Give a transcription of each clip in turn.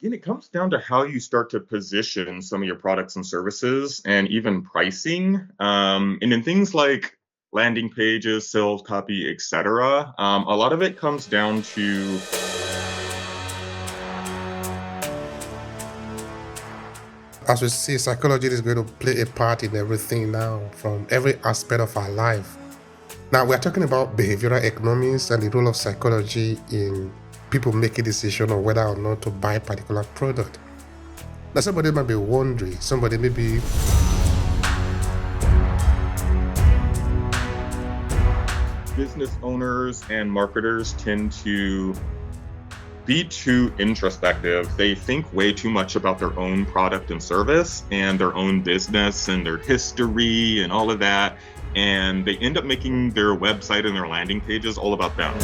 Again, it comes down to how you start to position some of your products and services and even pricing. And in things like landing pages, sales copy, etc. A lot of it comes down to As we see, psychology is going to play a part in everything now, from every aspect of our life. Now, we're talking about behavioral economics and the role of psychology in people making decision on whether or not to buy a particular product. Now, somebody might be wondering, somebody maybe business owners and marketers tend to be too introspective. They think way too much about their own product and service and their own business and their history and all of that. And they end up making their website and their landing pages all about them.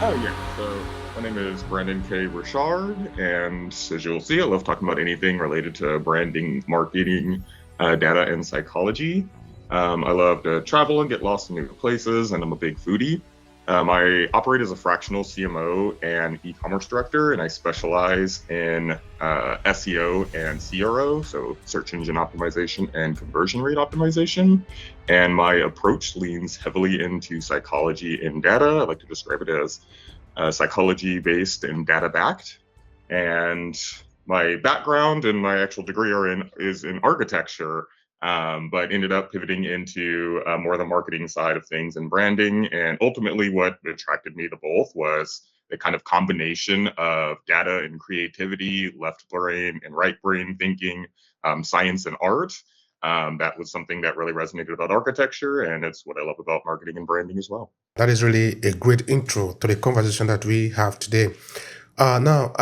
Oh, yeah. So my name is Brandon K. Richard, and as you'll see, I love talking about anything related to branding, marketing, data, and psychology. I love to travel and get lost in new places, and I'm a big foodie. I operate as a fractional CMO and e-commerce director, and I specialize in SEO and CRO, so search engine optimization and conversion rate optimization. And my approach leans heavily into psychology and data. I like to describe it as psychology-based and data-backed. And my background and my actual degree is in architecture, but ended up pivoting into more of the marketing side of things and branding. And ultimately, what attracted me to both was the kind of combination of data and creativity, left brain and right brain thinking, science and art. That was something that really resonated about architecture, and it's what I love about marketing and branding as well. that is really a great intro to the conversation that we have today. Now,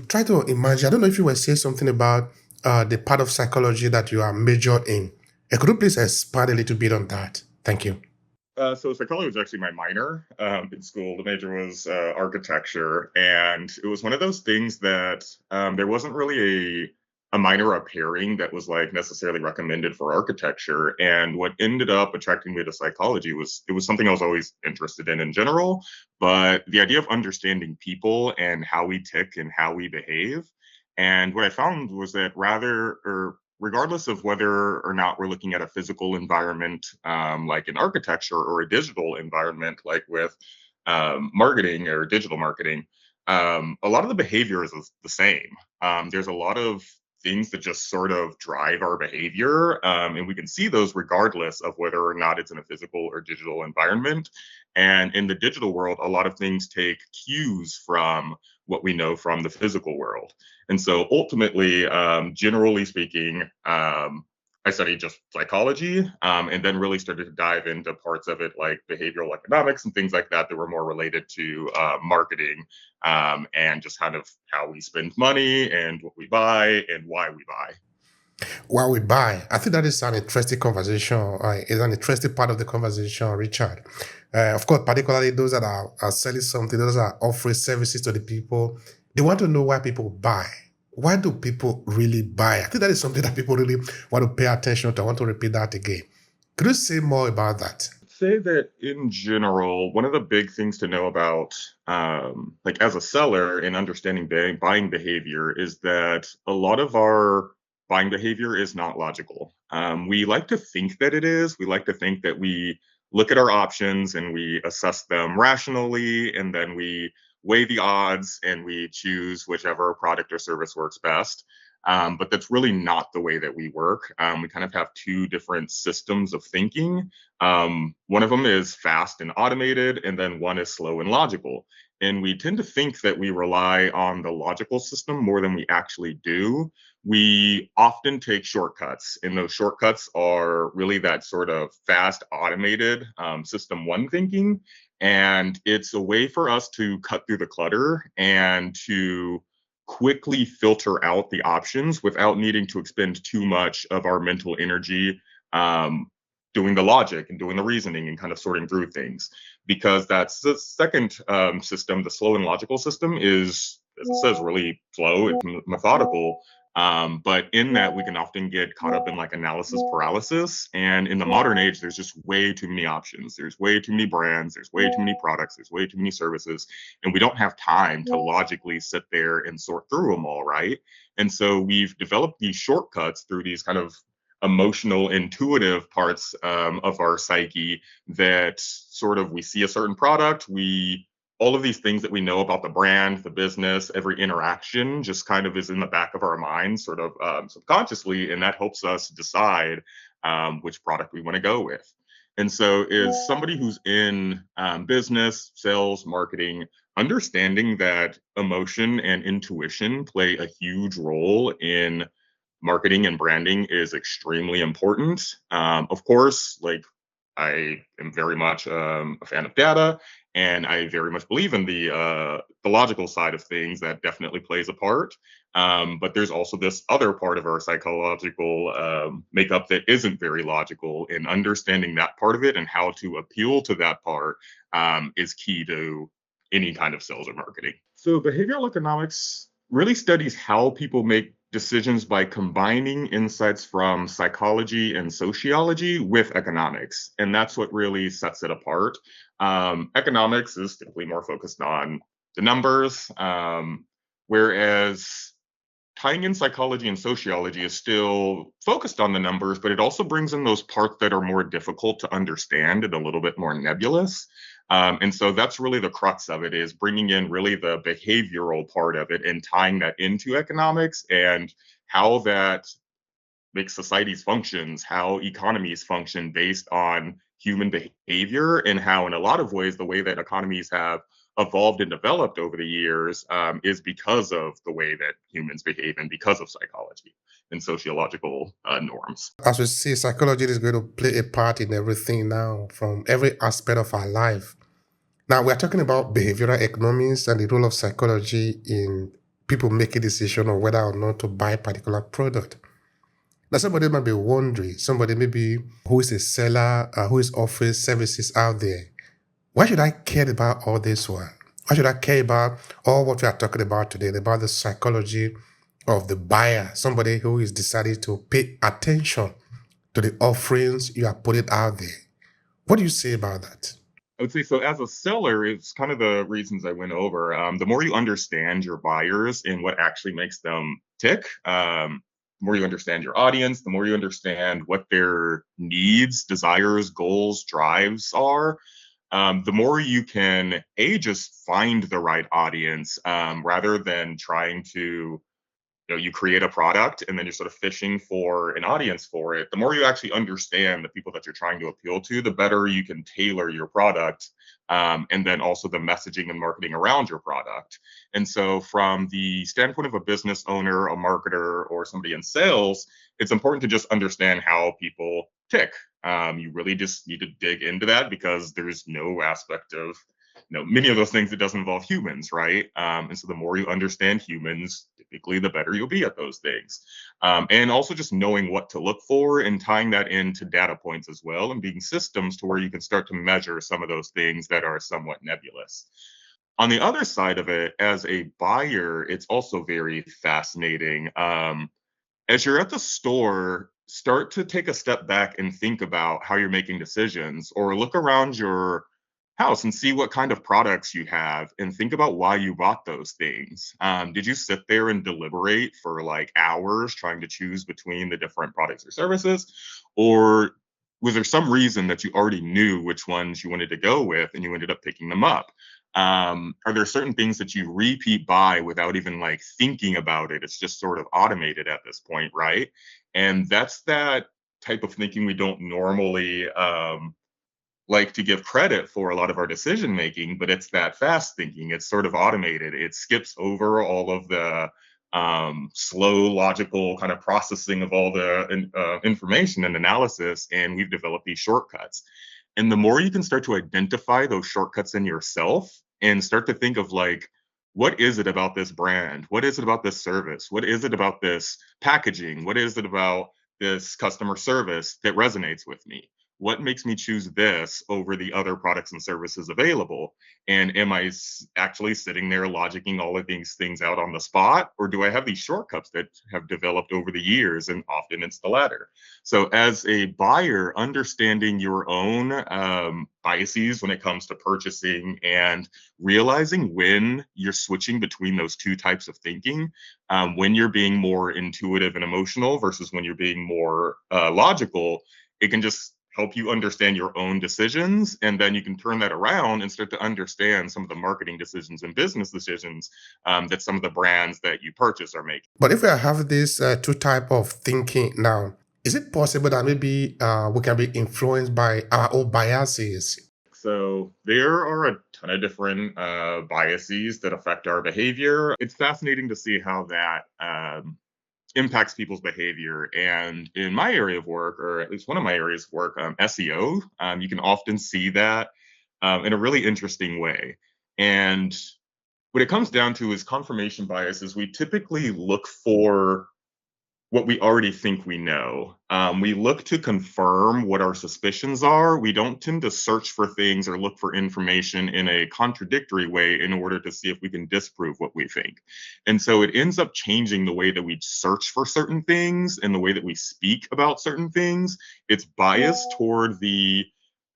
try to imagine, I don't know if you were saying something about the part of psychology that you are majored in. Could you please expand a little bit on that? Thank you. So psychology was actually my minor in school. The major was architecture, and it was one of those things that there wasn't really a minor or pairing that was like necessarily recommended for architecture. And what ended up attracting me to psychology was it was something I was always interested in general, but the idea of understanding people and how we tick and how we behave. And what I found was that regardless of whether or not we're looking at a physical environment like in architecture or a digital environment like with marketing or digital marketing, a lot of the behavior is the same. There's a lot of things that just sort of drive our behavior, and we can see those regardless of whether or not it's in a physical or digital environment. And in the digital world, a lot of things take cues from what we know from the physical world. And so ultimately, generally speaking, I studied just psychology, and then really started to dive into parts of it like behavioral economics and things like that that were more related to marketing, and just kind of how we spend money and what we buy and why we buy. While we buy, I think that is an interesting conversation. Is an interesting part of the conversation, Richard. Of course, particularly those that are selling something, those that are offering services to the people, they want to know why people buy. Why do people really buy? I think that is something that people really want to pay attention to. I want to repeat that again. Could you say more about that? Say that in general, one of the big things to know about, like as a seller and understanding buying behavior, is that a lot of our buying behavior is not logical. We like to think that it is. We like to think that we look at our options and we assess them rationally, and then we weigh the odds and we choose whichever product or service works best. But that's really not the way that we work. We kind of have two different systems of thinking. One of them is fast and automated, and then one is slow and logical. And we tend to think that we rely on the logical system more than we actually do. We often take shortcuts, and those shortcuts are really that sort of fast, automated system one thinking. And it's a way for us to cut through the clutter and to quickly filter out the options without needing to expend too much of our mental energy doing the logic and doing the reasoning and kind of sorting through things. Because that's the second system, the slow and logical system, is, as it says, really slow and methodical. But in that, we can often get caught up in like analysis paralysis. And in the modern age, there's just way too many options. There's way too many brands. There's way too many products. There's way too many services. And we don't have time to logically sit there and sort through them all, right? And so we've developed these shortcuts through these kind of emotional, intuitive parts of our psyche that sort of we see a certain product, all of these things that we know about the brand, the business, every interaction just kind of is in the back of our minds, sort of subconsciously, and that helps us decide which product we want to go with. And so, as somebody who's in business, sales, marketing, understanding that emotion and intuition play a huge role in marketing and branding is extremely important. Of course, like I am very much a fan of data, and I very much believe in the logical side of things. That definitely plays a part. But there's also this other part of our psychological makeup that isn't very logical, and understanding that part of it and how to appeal to that part is key to any kind of sales or marketing. So behavioral economics really studies how people make decisions by combining insights from psychology and sociology with economics. And that's what really sets it apart. Economics is typically more focused on the numbers, whereas tying in psychology and sociology is still focused on the numbers, but it also brings in those parts that are more difficult to understand and a little bit more nebulous. And so that's really the crux of it, is bringing in really the behavioral part of it and tying that into economics and how that makes societies functions, how economies function based on human behavior, and how in a lot of ways the way that economies have evolved and developed over the years is because of the way that humans behave and because of psychology and sociological norms. As we see, psychology is going to play a part in everything now, from every aspect of our life. Now, we're talking about behavioral economics and the role of psychology in people making decision on whether or not to buy a particular product. Now, somebody might be wondering, somebody maybe who is a seller, who is offering services out there, why should I care about all this one? Why should I care about all what we are talking about today, about the psychology of the buyer, somebody who is deciding to pay attention to the offerings you are putting out there? What do you say about that? I would say so. As a seller, it's kind of the reasons I went over. The more you understand your buyers and what actually makes them tick, the more you understand your audience, the more you understand what their needs, desires, goals, drives are, the more you can just find the right audience rather than trying to, you create a product and then you're sort of fishing for an audience for it. The more you actually understand the people that you're trying to appeal to, the better you can tailor your product, and then also the messaging and marketing around your product. And so from the standpoint of a business owner, a marketer, or somebody in sales, it's important to just understand how people tick. You really just need to dig into that, because there's no aspect of, many of those things, it doesn't involve humans, right? And so the more you understand humans, typically the better you'll be at those things. And also just knowing what to look for and tying that into data points as well, and being systems to where you can start to measure some of those things that are somewhat nebulous. On the other side of it, as a buyer, it's also very fascinating. As you're at the store, start to take a step back and think about how you're making decisions, or look around your house and see what kind of products you have and think about why you bought those things. Did you sit there and deliberate for like hours trying to choose between the different products or services? Or was there some reason that you already knew which ones you wanted to go with and you ended up picking them up? Are there certain things that you repeat buy without even like thinking about it? It's just sort of automated at this point, right? And that's that type of thinking we don't normally like to give credit for a lot of our decision making, but it's that fast thinking. It's sort of automated. It skips over all of the slow, logical kind of processing of all the information and analysis, and we've developed these shortcuts. And the more you can start to identify those shortcuts in yourself and start to think of like, what is it about this brand? What is it about this service? What is it about this packaging? What is it about this customer service that resonates with me? what makes me choose this over the other products and services available? And am I actually sitting there logicking all of these things out on the spot? Or do I have these shortcuts that have developed over the years? And often it's the latter. So, as a buyer, understanding your own biases when it comes to purchasing and realizing when you're switching between those two types of thinking, when you're being more intuitive and emotional versus when you're being more logical, it can just help you understand your own decisions. And then you can turn that around and start to understand some of the marketing decisions and business decisions that some of the brands that you purchase are making. But if we have this two type of thinking now, is it possible that maybe we can be influenced by our own biases? So there are a ton of different biases that affect our behavior. It's fascinating to see how that impacts people's behavior. And in my area of work, or at least one of my areas of work, SEO, you can often see that in a really interesting way. And what it comes down to is confirmation biases. We typically look for what we already think we know. We look to confirm what our suspicions are. We don't tend to search for things or look for information in a contradictory way in order to see if we can disprove what we think. And so it ends up changing the way that we search for certain things and the way that we speak about certain things. It's biased toward the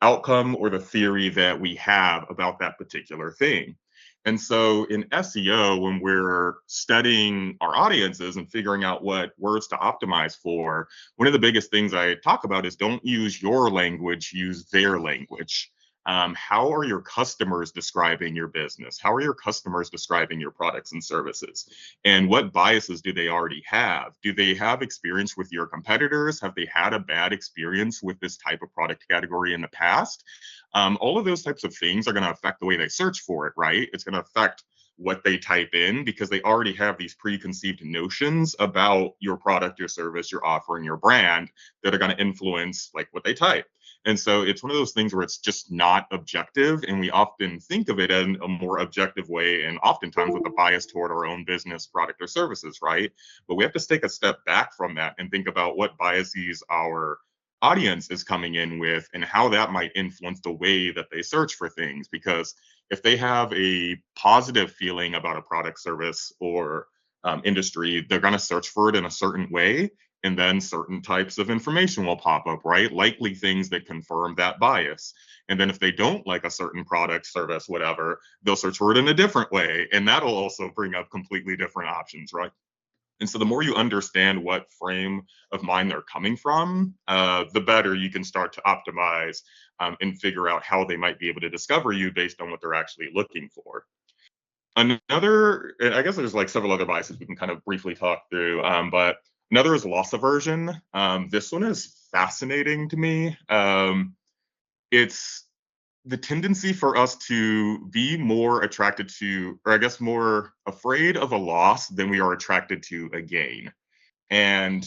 outcome or the theory that we have about that particular thing. And so in SEO, when we're studying our audiences and figuring out what words to optimize for, one of the biggest things I talk about is don't use your language, use their language. How are your customers describing your business? How are your customers describing your products and services? And what biases do they already have? Do they have experience with your competitors? Have they had a bad experience with this type of product category in the past? All of those types of things are going to affect the way they search for it, right? It's going to affect what they type in because they already have these preconceived notions about your product, your service, your offering, your brand that are going to influence like what they type. And so it's one of those things where it's just not objective. And we often think of it in a more objective way and oftentimes with a bias toward our own business, product, or services, right? But we have to take a step back from that and think about what biases our audience is coming in with and how that might influence the way that they search for things. Because if they have a positive feeling about a product, service, or industry, they're going to search for it in a certain way. And then certain types of information will pop up, right? Likely things that confirm that bias. And then if they don't like a certain product, service, whatever, they'll search for it in a different way. And that'll also bring up completely different options, right? And so the more you understand what frame of mind they're coming from, the better you can start to optimize and figure out how they might be able to discover you based on what they're actually looking for. Another, and I guess there's like several other biases we can kind of briefly talk through, but another is loss aversion. This one is fascinating to me. It's the tendency for us to be more attracted to, or I guess more afraid of a loss than we are attracted to a gain. And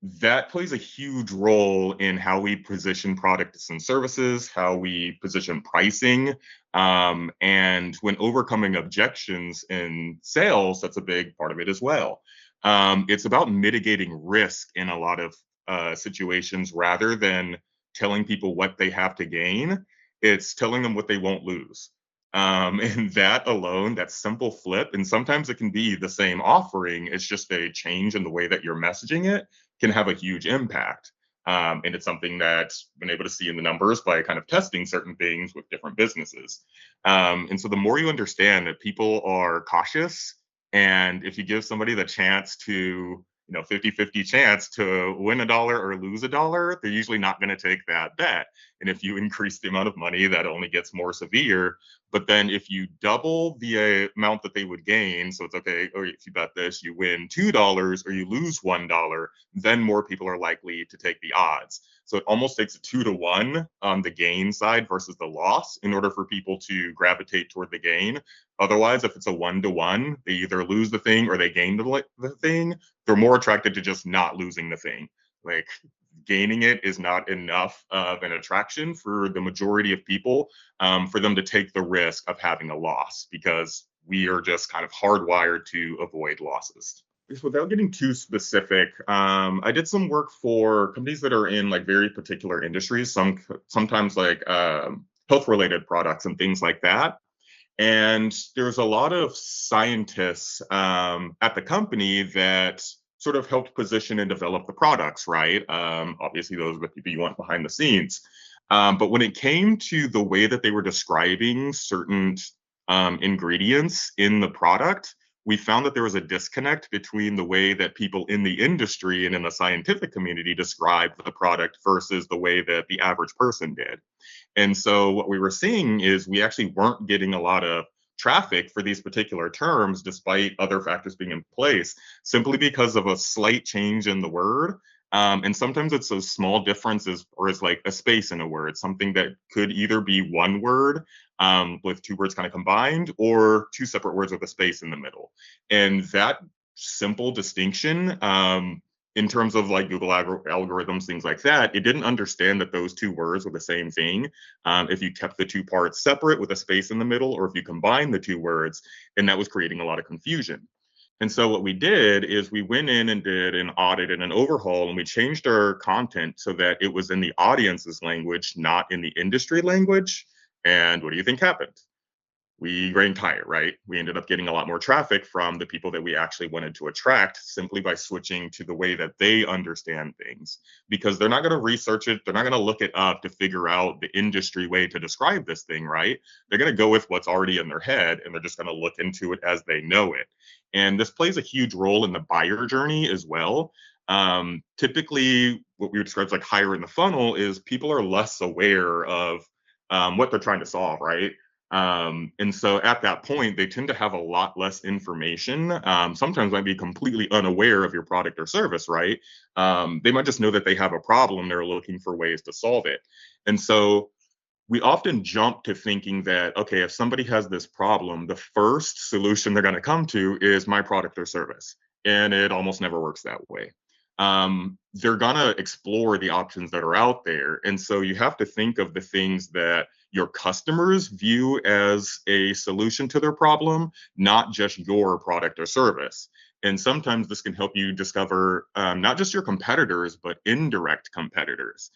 that plays a huge role in how we position products and services, how we position pricing. And when overcoming objections in sales, that's a big part of it as well. It's about mitigating risk in a lot of situations rather than telling people what they have to gain. It's telling them what they won't lose. And that alone, that simple flip, and sometimes it can be the same offering, it's just a change in the way that you're messaging it can have a huge impact. And it's something that's been able to see in the numbers by kind of testing certain things with different businesses. And so the more you understand that people are cautious, and if you give somebody the chance to, 50-50 chance to win a dollar or lose a dollar, they're usually not going to take that bet. And if you increase the amount of money, that only gets more severe. But then if you double the amount that they would gain, so it's okay, or if you bet this, you win $2 or you lose $1, then more people are likely to take the odds. So it almost takes a 2-to-1 on the gain side versus the loss in order for people to gravitate toward the gain. Otherwise, if it's a 1-to-1, they either lose the thing or they gain the thing. They're more attracted to just not losing the thing. Like gaining it is not enough of an attraction for the majority of people for them to take the risk of having a loss because we are just kind of hardwired to avoid losses. without getting too specific, I did some work for companies that are in like very particular industries, sometimes like health related products and things like that. And there's a lot of scientists at the company that sort of helped position and develop the products, right? Obviously, those are the people you want behind the scenes. But when it came to the way that they were describing certain ingredients in the product, we found that there was a disconnect between the way that people in the industry and in the scientific community described the product versus the way that the average person did. And so what we were seeing is we actually weren't getting a lot of traffic for these particular terms, despite other factors being in place, simply because of a slight change in the word. And sometimes it's those small differences, or it's like a space in a word, something that could either be one word with two words kind of combined, or two separate words with a space in the middle. And that simple distinction, in terms of like Google algorithms, things like that, it didn't understand that those two words were the same thing. If you kept the two parts separate with a space in the middle, or if you combine the two words, and that was creating a lot of confusion. And so what we did is we went in and did an audit and an overhaul, and we changed our content so that it was in the audience's language, not in the industry language. And what do you think happened? We ranked higher, right? We ended up getting a lot more traffic from the people that we actually wanted to attract simply by switching to the way that they understand things, because they're not going to research it. They're not going to look it up to figure out the industry way to describe this thing, right? They're going to go with what's already in their head, and they're just going to look into it as they know it. And this plays a huge role in the buyer journey as well. Typically, what we would describe as like higher in the funnel is people are less aware of what they're trying to solve, right? And so at that point, they tend to have a lot less information. Sometimes might be completely unaware of your product or service, right? They might just know that they have a problem. They're looking for ways to solve it. And so we often jump to thinking that, okay, if somebody has this problem, the first solution they're going to come to is my product or service. And it almost never works that way. They're going to explore the options that are out there. And so you have to think of the things that your customers view as a solution to their problem, not just your product or service. And sometimes this can help you discover not just your competitors, but indirect competitors.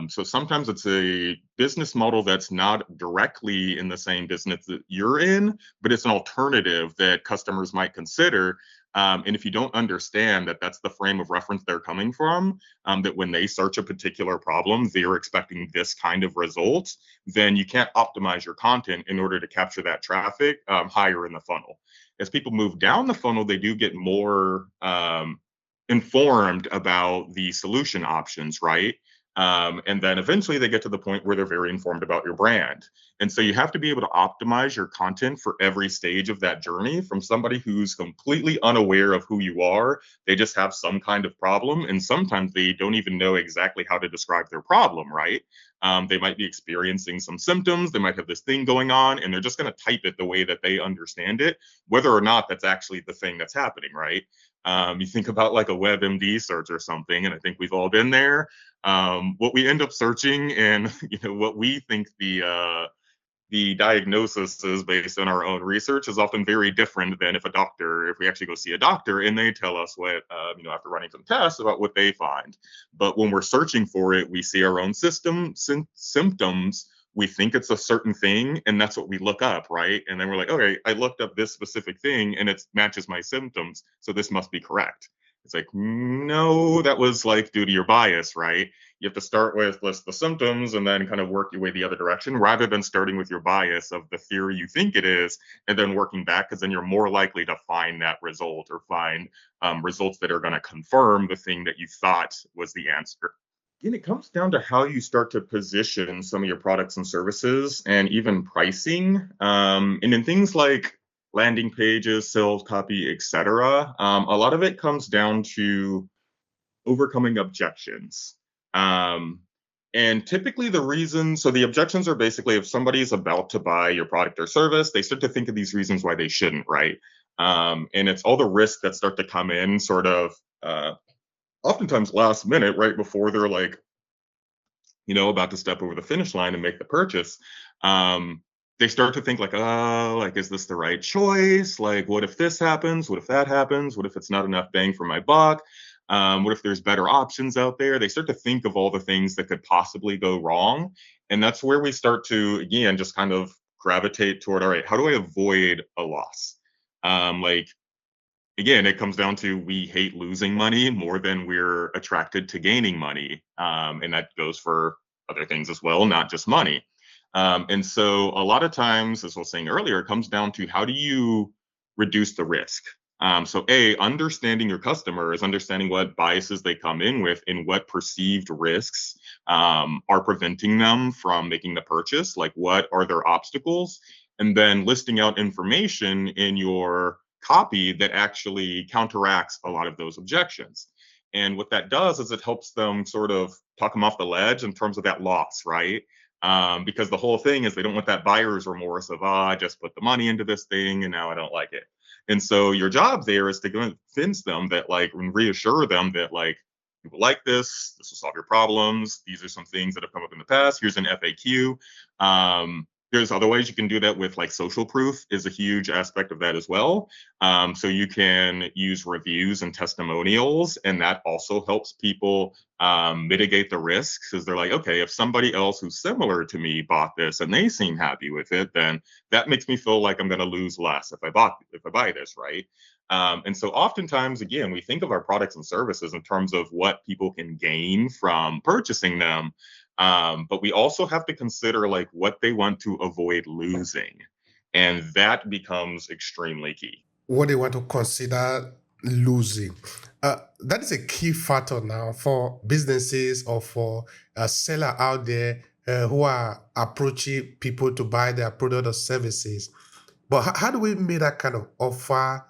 So sometimes it's a business model that's not directly in the same business that you're in, but it's an alternative that customers might consider. And if you don't understand that that's the frame of reference they're coming from, that when they search a particular problem, they're expecting this kind of result, then you can't optimize your content in order to capture that traffic higher in the funnel. As people move down the funnel, they do get more informed about the solution options, right? And then eventually they get to the point where they're very informed about your brand. And so you have to be able to optimize your content for every stage of that journey, from somebody who's completely unaware of who you are. They just have some kind of problem. And sometimes they don't even know exactly how to describe their problem, right? They might be experiencing some symptoms. They might have this thing going on, and they're just going to type it the way that they understand it, whether or not that's actually the thing that's happening, right? You think about like a WebMD search or something, and I think we've all been there. What we end up searching, and what we think the diagnosis is based on our own research, is often very different than if we actually go see a doctor and they tell us what, after running some tests, about what they find. But when we're searching for it, we see our own symptoms. We think it's a certain thing, and that's what we look up, right? And then we're like, okay, I looked up this specific thing and it matches my symptoms, so this must be correct. It's like, no, that was like due to your bias, right? You have to start with list the symptoms and then kind of work your way the other direction, rather than starting with your bias of the theory you think it is and then working back, because then you're more likely to find that result, or find results that are going to confirm the thing that you thought was the answer. And it comes down to how you start to position some of your products and services, and even pricing. And in things like landing pages, sales copy, etc., a lot of it comes down to overcoming objections. Um, and typically the objections are basically, if somebody's about to buy your product or service, they start to think of these reasons why they shouldn't, right? And it's all the risks that start to come in sort of oftentimes last minute, right before they're like, about to step over the finish line and make the purchase. Um, they start to think like, oh, like, is this the right choice? Like, what if this happens? What if that happens? What if it's not enough bang for my buck? What if there's better options out there? They start to think of all the things that could possibly go wrong. And that's where we start to, again, just kind of gravitate toward, all right, how do I avoid a loss? Like, again, it comes down to we hate losing money more than we're attracted to gaining money. And that goes for other things as well, not just money. And so a lot of times, as I was saying earlier, it comes down to how do you reduce the risk? So, A, understanding your customers, understanding what biases they come in with and what perceived risks are preventing them from making the purchase. Like, what are their obstacles? And then listing out information in your copy that actually counteracts a lot of those objections. And what that does is it helps them sort of talk them off the ledge in terms of that loss, right? Because the whole thing is they don't want that buyer's remorse of, I just put the money into this thing and now I don't like it. And so your job there is to convince them that, like, and reassure them that, like, people like this will solve your problems. These are some things that have come up in the past. Here's an FAQ. There's other ways you can do that with, like, social proof is a huge aspect of that as well. So you can use reviews and testimonials, and that also helps people mitigate the risks because they're like, okay, if somebody else who's similar to me bought this and they seem happy with it, then that makes me feel like I'm going to lose less if I buy this, right? And so oftentimes, again, we think of our products and services in terms of what people can gain from purchasing them. But we also have to consider, like, what they want to avoid losing. And that becomes extremely key. What they want to consider losing. That is a key factor now for businesses or for a seller out there who are approaching people to buy their product or services. But how do we make that kind of offer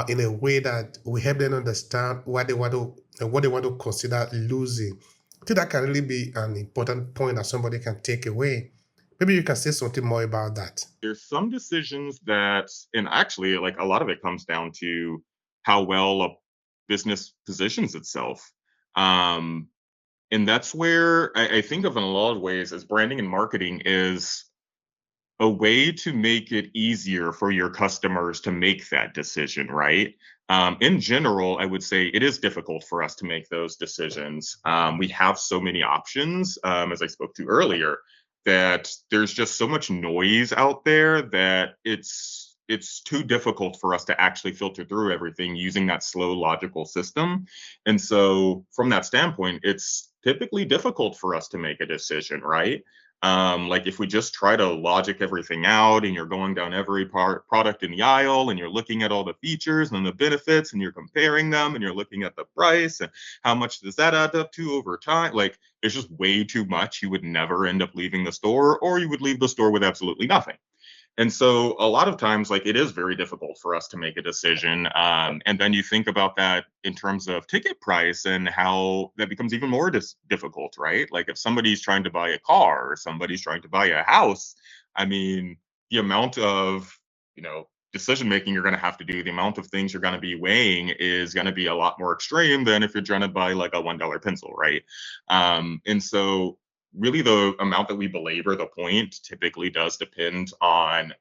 in a way that we help them understand what they want to consider losing? I think that can really be an important point that somebody can take away. Maybe you can say something more about that. There's some decisions that, and actually, like, a lot of it comes down to how well a business positions itself. Um, and that's where I think of in a lot of ways as branding and marketing is a way to make it easier for your customers to make that decision, right? In general, I would say it is difficult for us to make those decisions. We have so many options, as I spoke to earlier, that there's just so much noise out there that it's too difficult for us to actually filter through everything using that slow logical system. And so from that standpoint, it's typically difficult for us to make a decision, right? Like, if we just try to logic everything out and you're going down every product in the aisle and you're looking at all the features and the benefits and you're comparing them and you're looking at the price and how much does that add up to over time, like, it's just way too much. You would never end up leaving the store, or you would leave the store with absolutely nothing. And so a lot of times, like, it is very difficult for us to make a decision. And then you think about that in terms of ticket price and how that becomes even more difficult, right? Like, if somebody's trying to buy a car or somebody's trying to buy a house, I mean, the amount of, decision making you're going to have to do, the amount of things you're going to be weighing is going to be a lot more extreme than if you're trying to buy, like, a $1 pencil, right? And so really the amount that we belabor the point typically does depend on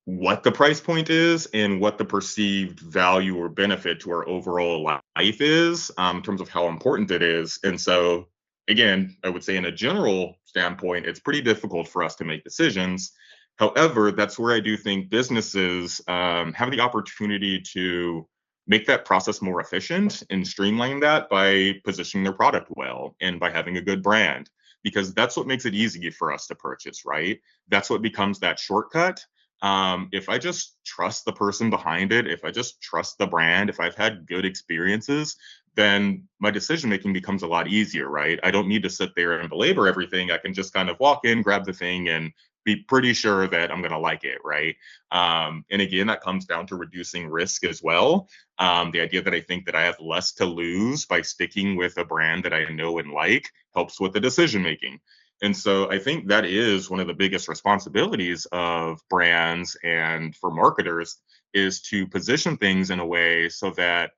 what the price point is and what the perceived value or benefit to our overall life is, in terms of how important it is. And so, again, I would say in a general standpoint, it's pretty difficult for us to make decisions. However, that's where I do think businesses have the opportunity to make that process more efficient and streamline that by positioning their product well and by having a good brand, because that's what makes it easy for us to purchase, right? That's what becomes that shortcut. If I just trust the person behind it, if I just trust the brand, if I've had good experiences, then my decision making becomes a lot easier, right? I don't need to sit there and belabor everything. I can just kind of walk in, grab the thing, and be pretty sure that I'm going to like it, right? And again, that comes down to reducing risk as well. The idea that I think that I have less to lose by sticking with a brand that I know and like helps with the decision making. And so I think that is one of the biggest responsibilities of brands and for marketers is to position things in a way so that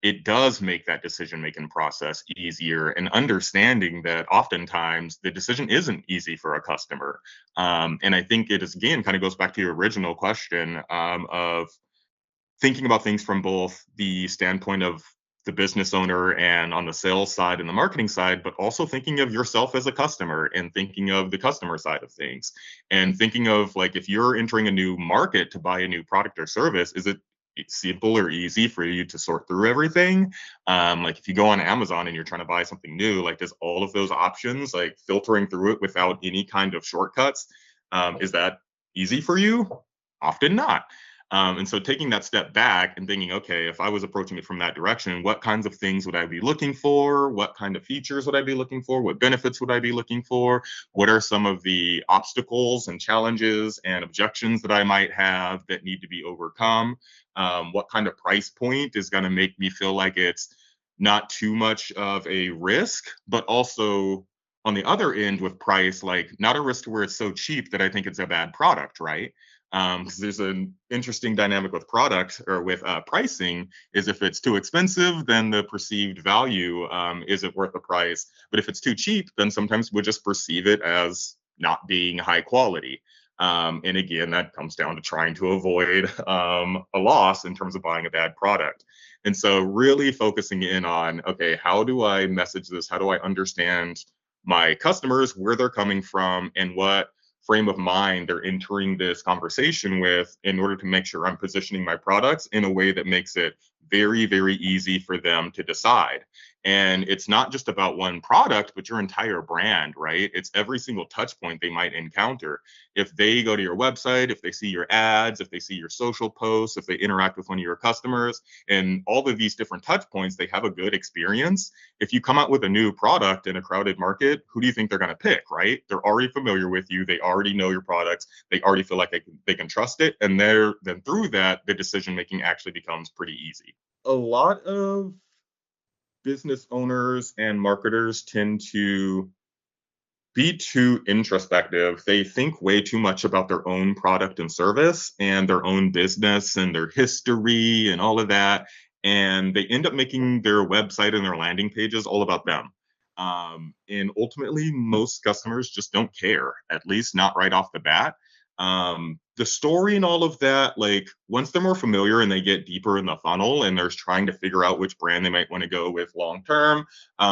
it does make that decision making process easier, and understanding that oftentimes the decision isn't easy for a customer. And I think it is, again, kind of goes back to your original question, of thinking about things from both the standpoint of the business owner and on the sales side and the marketing side, but also thinking of yourself as a customer and thinking of the customer side of things, and thinking of, like, if you're entering a new market to buy a new product or service, is it simple or easy for you to sort through everything? Like, if you go on Amazon and you're trying to buy something new, like, does all of those options, like filtering through it without any kind of shortcuts, is that easy for you? Often not. And so taking that step back and thinking, okay, if I was approaching it from that direction, what kinds of things would I be looking for? What kind of features would I be looking for? What benefits would I be looking for? What are some of the obstacles and challenges and objections that I might have that need to be overcome? What kind of price point is going to make me feel like it's not too much of a risk, but also on the other end with price, like, not a risk to where it's so cheap that I think it's a bad product, right? Because there's an interesting dynamic with product, or with pricing, is if it's too expensive, then the perceived value isn't worth the price. But if it's too cheap, then sometimes we just perceive it as not being high quality. And again, that comes down to trying to avoid a loss in terms of buying a bad product. And so really focusing in on, okay, how do I message this? How do I understand my customers, where they're coming from, and what frame of mind they're entering this conversation with, in order to make sure I'm positioning my products in a way that makes it very, very easy for them to decide. And it's not just about one product, but your entire brand, right? It's every single touch point they might encounter. If they go to your website, if they see your ads, if they see your social posts, if they interact with one of your customers, and all of these different touch points, they have a good experience. If you come out with a new product in a crowded market, who do you think they're going to pick, right? They're already familiar with you. They already know your products. They already feel like they can trust it. And then through that, the decision making actually becomes pretty easy. A lot of business owners and marketers tend to be too introspective. They think way too much about their own product and service and their own business and their history and all of that. And they end up making their website and their landing pages all about them. And ultimately, most customers just don't care, at least not right off the bat. The story and all of that, like, once they're more familiar and they get deeper in the funnel and they're trying to figure out which brand they might want to go with long term,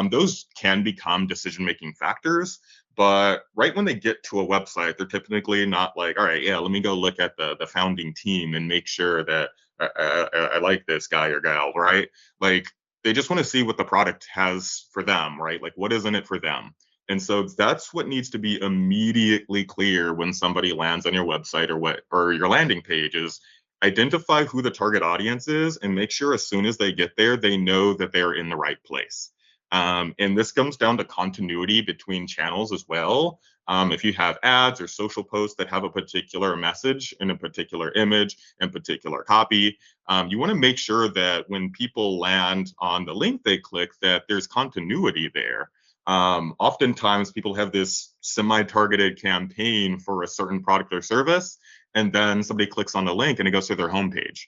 those can become decision making factors. But right when they get to a website, they're typically not like, all right, yeah, let me go look at the founding team and make sure that I like this guy or gal, right? Like, they just want to see what the product has for them, right? Like, what is in it for them? And so that's what needs to be immediately clear when somebody lands on your website or your landing page, is identify who the target audience is and make sure as soon as they get there, they know that they're in the right place. And this comes down to continuity between channels as well. If you have ads or social posts that have a particular message and a particular image and particular copy, you want to make sure that when people land on the link they click, that there's continuity there. Oftentimes people have this semi-targeted campaign for a certain product or service, and then somebody clicks on the link and it goes to their homepage,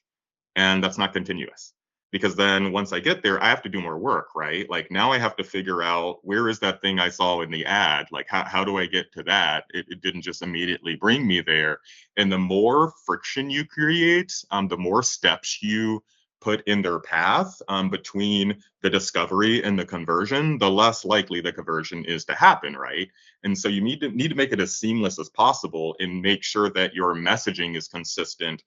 and that's not continuous. Because then once I get there, I have to do more work, right? Like, now I have to figure out, where is that thing I saw in the ad? Like, how do I get to that? It didn't just immediately bring me there. And the more friction you create, the more steps you put in their path, between the discovery and the conversion, the less likely the conversion is to happen, right? And so you need to make it as seamless as possible and make sure that your messaging is consistent,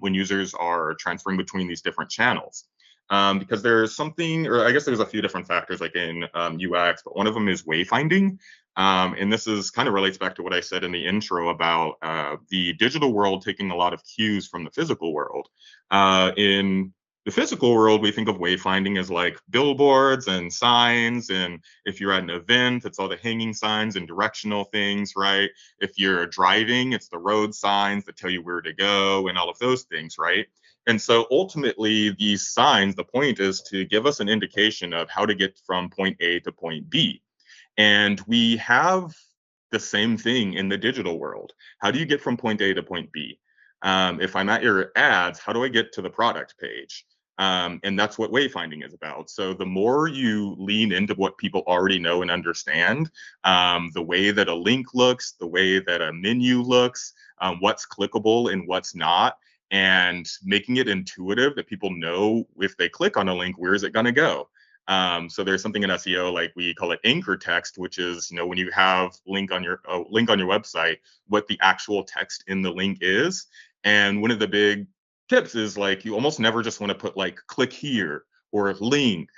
when users are transferring between these different channels. Because there's something, or I guess there's a few different factors, like in UX, but one of them is wayfinding. And this is kind of relates back to what I said in the intro about the digital world taking a lot of cues from the physical world. In the physical world, we think of wayfinding as like billboards and signs. And if you're at an event, it's all the hanging signs and directional things, right? If you're driving, it's the road signs that tell you where to go and all of those things, right? And so ultimately, these signs, the point is to give us an indication of how to get from point A to point B. And we have the same thing in the digital world. How do you get from point A to point B? If I'm at your ads, how do I get to the product page? And that's what wayfinding is about. So the more you lean into what people already know and understand, the way that a link looks, the way that a menu looks, what's clickable and what's not, and making it intuitive that people know if they click on a link, where is it going to go? So there's something in SEO, like we call it anchor text, which is, when you have link on your website, what the actual text in the link is. And one of the big tips is, like, you almost never just want to put like click here or link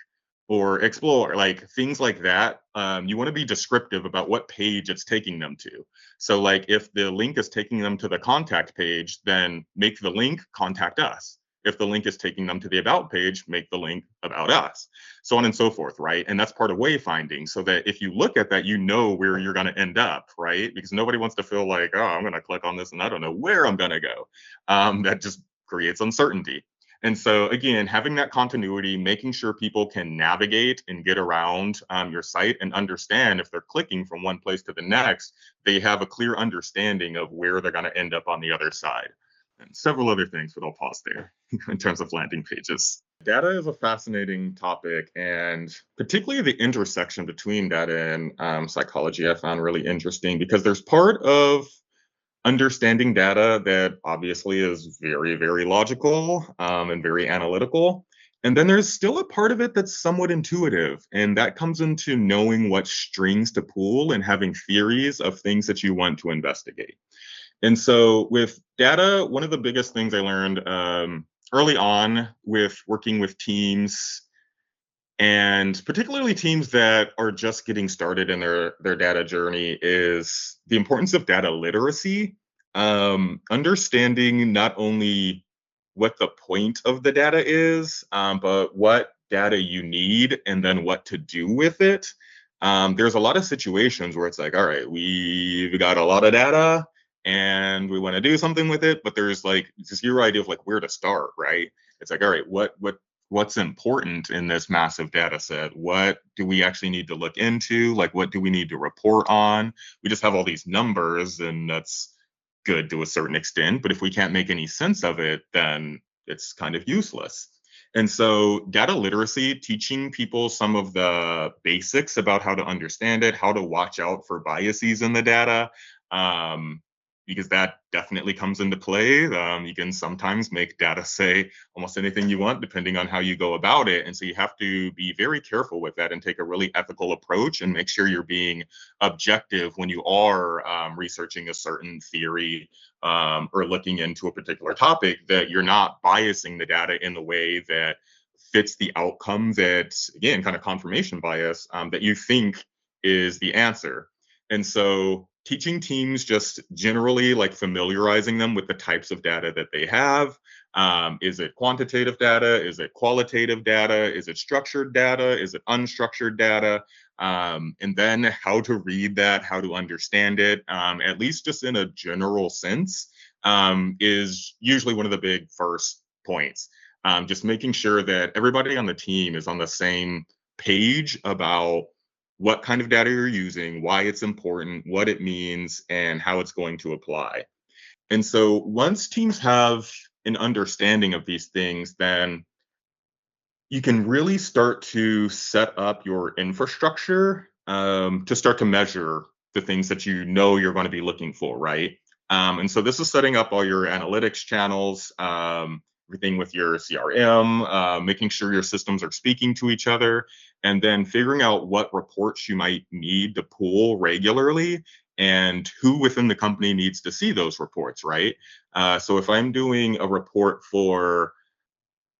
or explore, like things like that. You want to be descriptive about what page it's taking them to. So like if the link is taking them to the contact page, then make the link contact us. If the link is taking them to the about page, make the link about us, so on and so forth, right? And that's part of wayfinding, so that if you look at that, you know where you're going to end up, right? Because nobody wants to feel like, oh, I'm going to click on this and I don't know where I'm going to go. That just creates uncertainty. And so again, having that continuity, making sure people can navigate and get around your site and understand if they're clicking from one place to the next, they have a clear understanding of where they're going to end up on the other side. And several other things, but I'll pause there in terms of landing pages. Data is a fascinating topic, and particularly the intersection between data and psychology I found really interesting, because there's part of understanding data that obviously is very, very logical and very analytical. And then there's still a part of it that's somewhat intuitive, and that comes into knowing what strings to pull and having theories of things that you want to investigate. And so with data, one of the biggest things I learned early on with working with teams, and particularly teams that are just getting started in their data journey, is the importance of data literacy. Understanding not only what the point of the data is, but what data you need and then what to do with it. There's a lot of situations where it's like, all right, we've got a lot of data and we want to do something with it, but there's like zero idea of like where to start, right? It's like, all right, what's important in this massive data set? What do we actually need to look into? Like, what do we need to report on? We just have all these numbers, and that's good to a certain extent, but if we can't make any sense of it, then it's kind of useless. And so data literacy, teaching people some of the basics about how to understand it, how to watch out for biases in the data, because that definitely comes into play. You can sometimes make data say almost anything you want, depending on how you go about it. And so you have to be very careful with that and take a really ethical approach and make sure you're being objective when you are researching a certain theory or looking into a particular topic, that you're not biasing the data in the way that fits the outcome that, again, kind of confirmation bias, that you think is the answer. And so teaching teams just generally, like familiarizing them with the types of data that they have. Is it quantitative data? Is it qualitative data? Is it structured data? Is it unstructured data? And then how to read that, how to understand it, at least just in a general sense, is usually one of the big first points. Just making sure that everybody on the team is on the same page about what kind of data you're using, why it's important, what it means, and how it's going to apply. And so once teams have an understanding of these things, then you can really start to set up your infrastructure to start to measure the things that you know you're going to be looking for, right? And so this is setting up all your analytics channels, everything with your CRM, making sure your systems are speaking to each other, and then figuring out what reports you might need to pull regularly and who within the company needs to see those reports, right? So if I'm doing a report for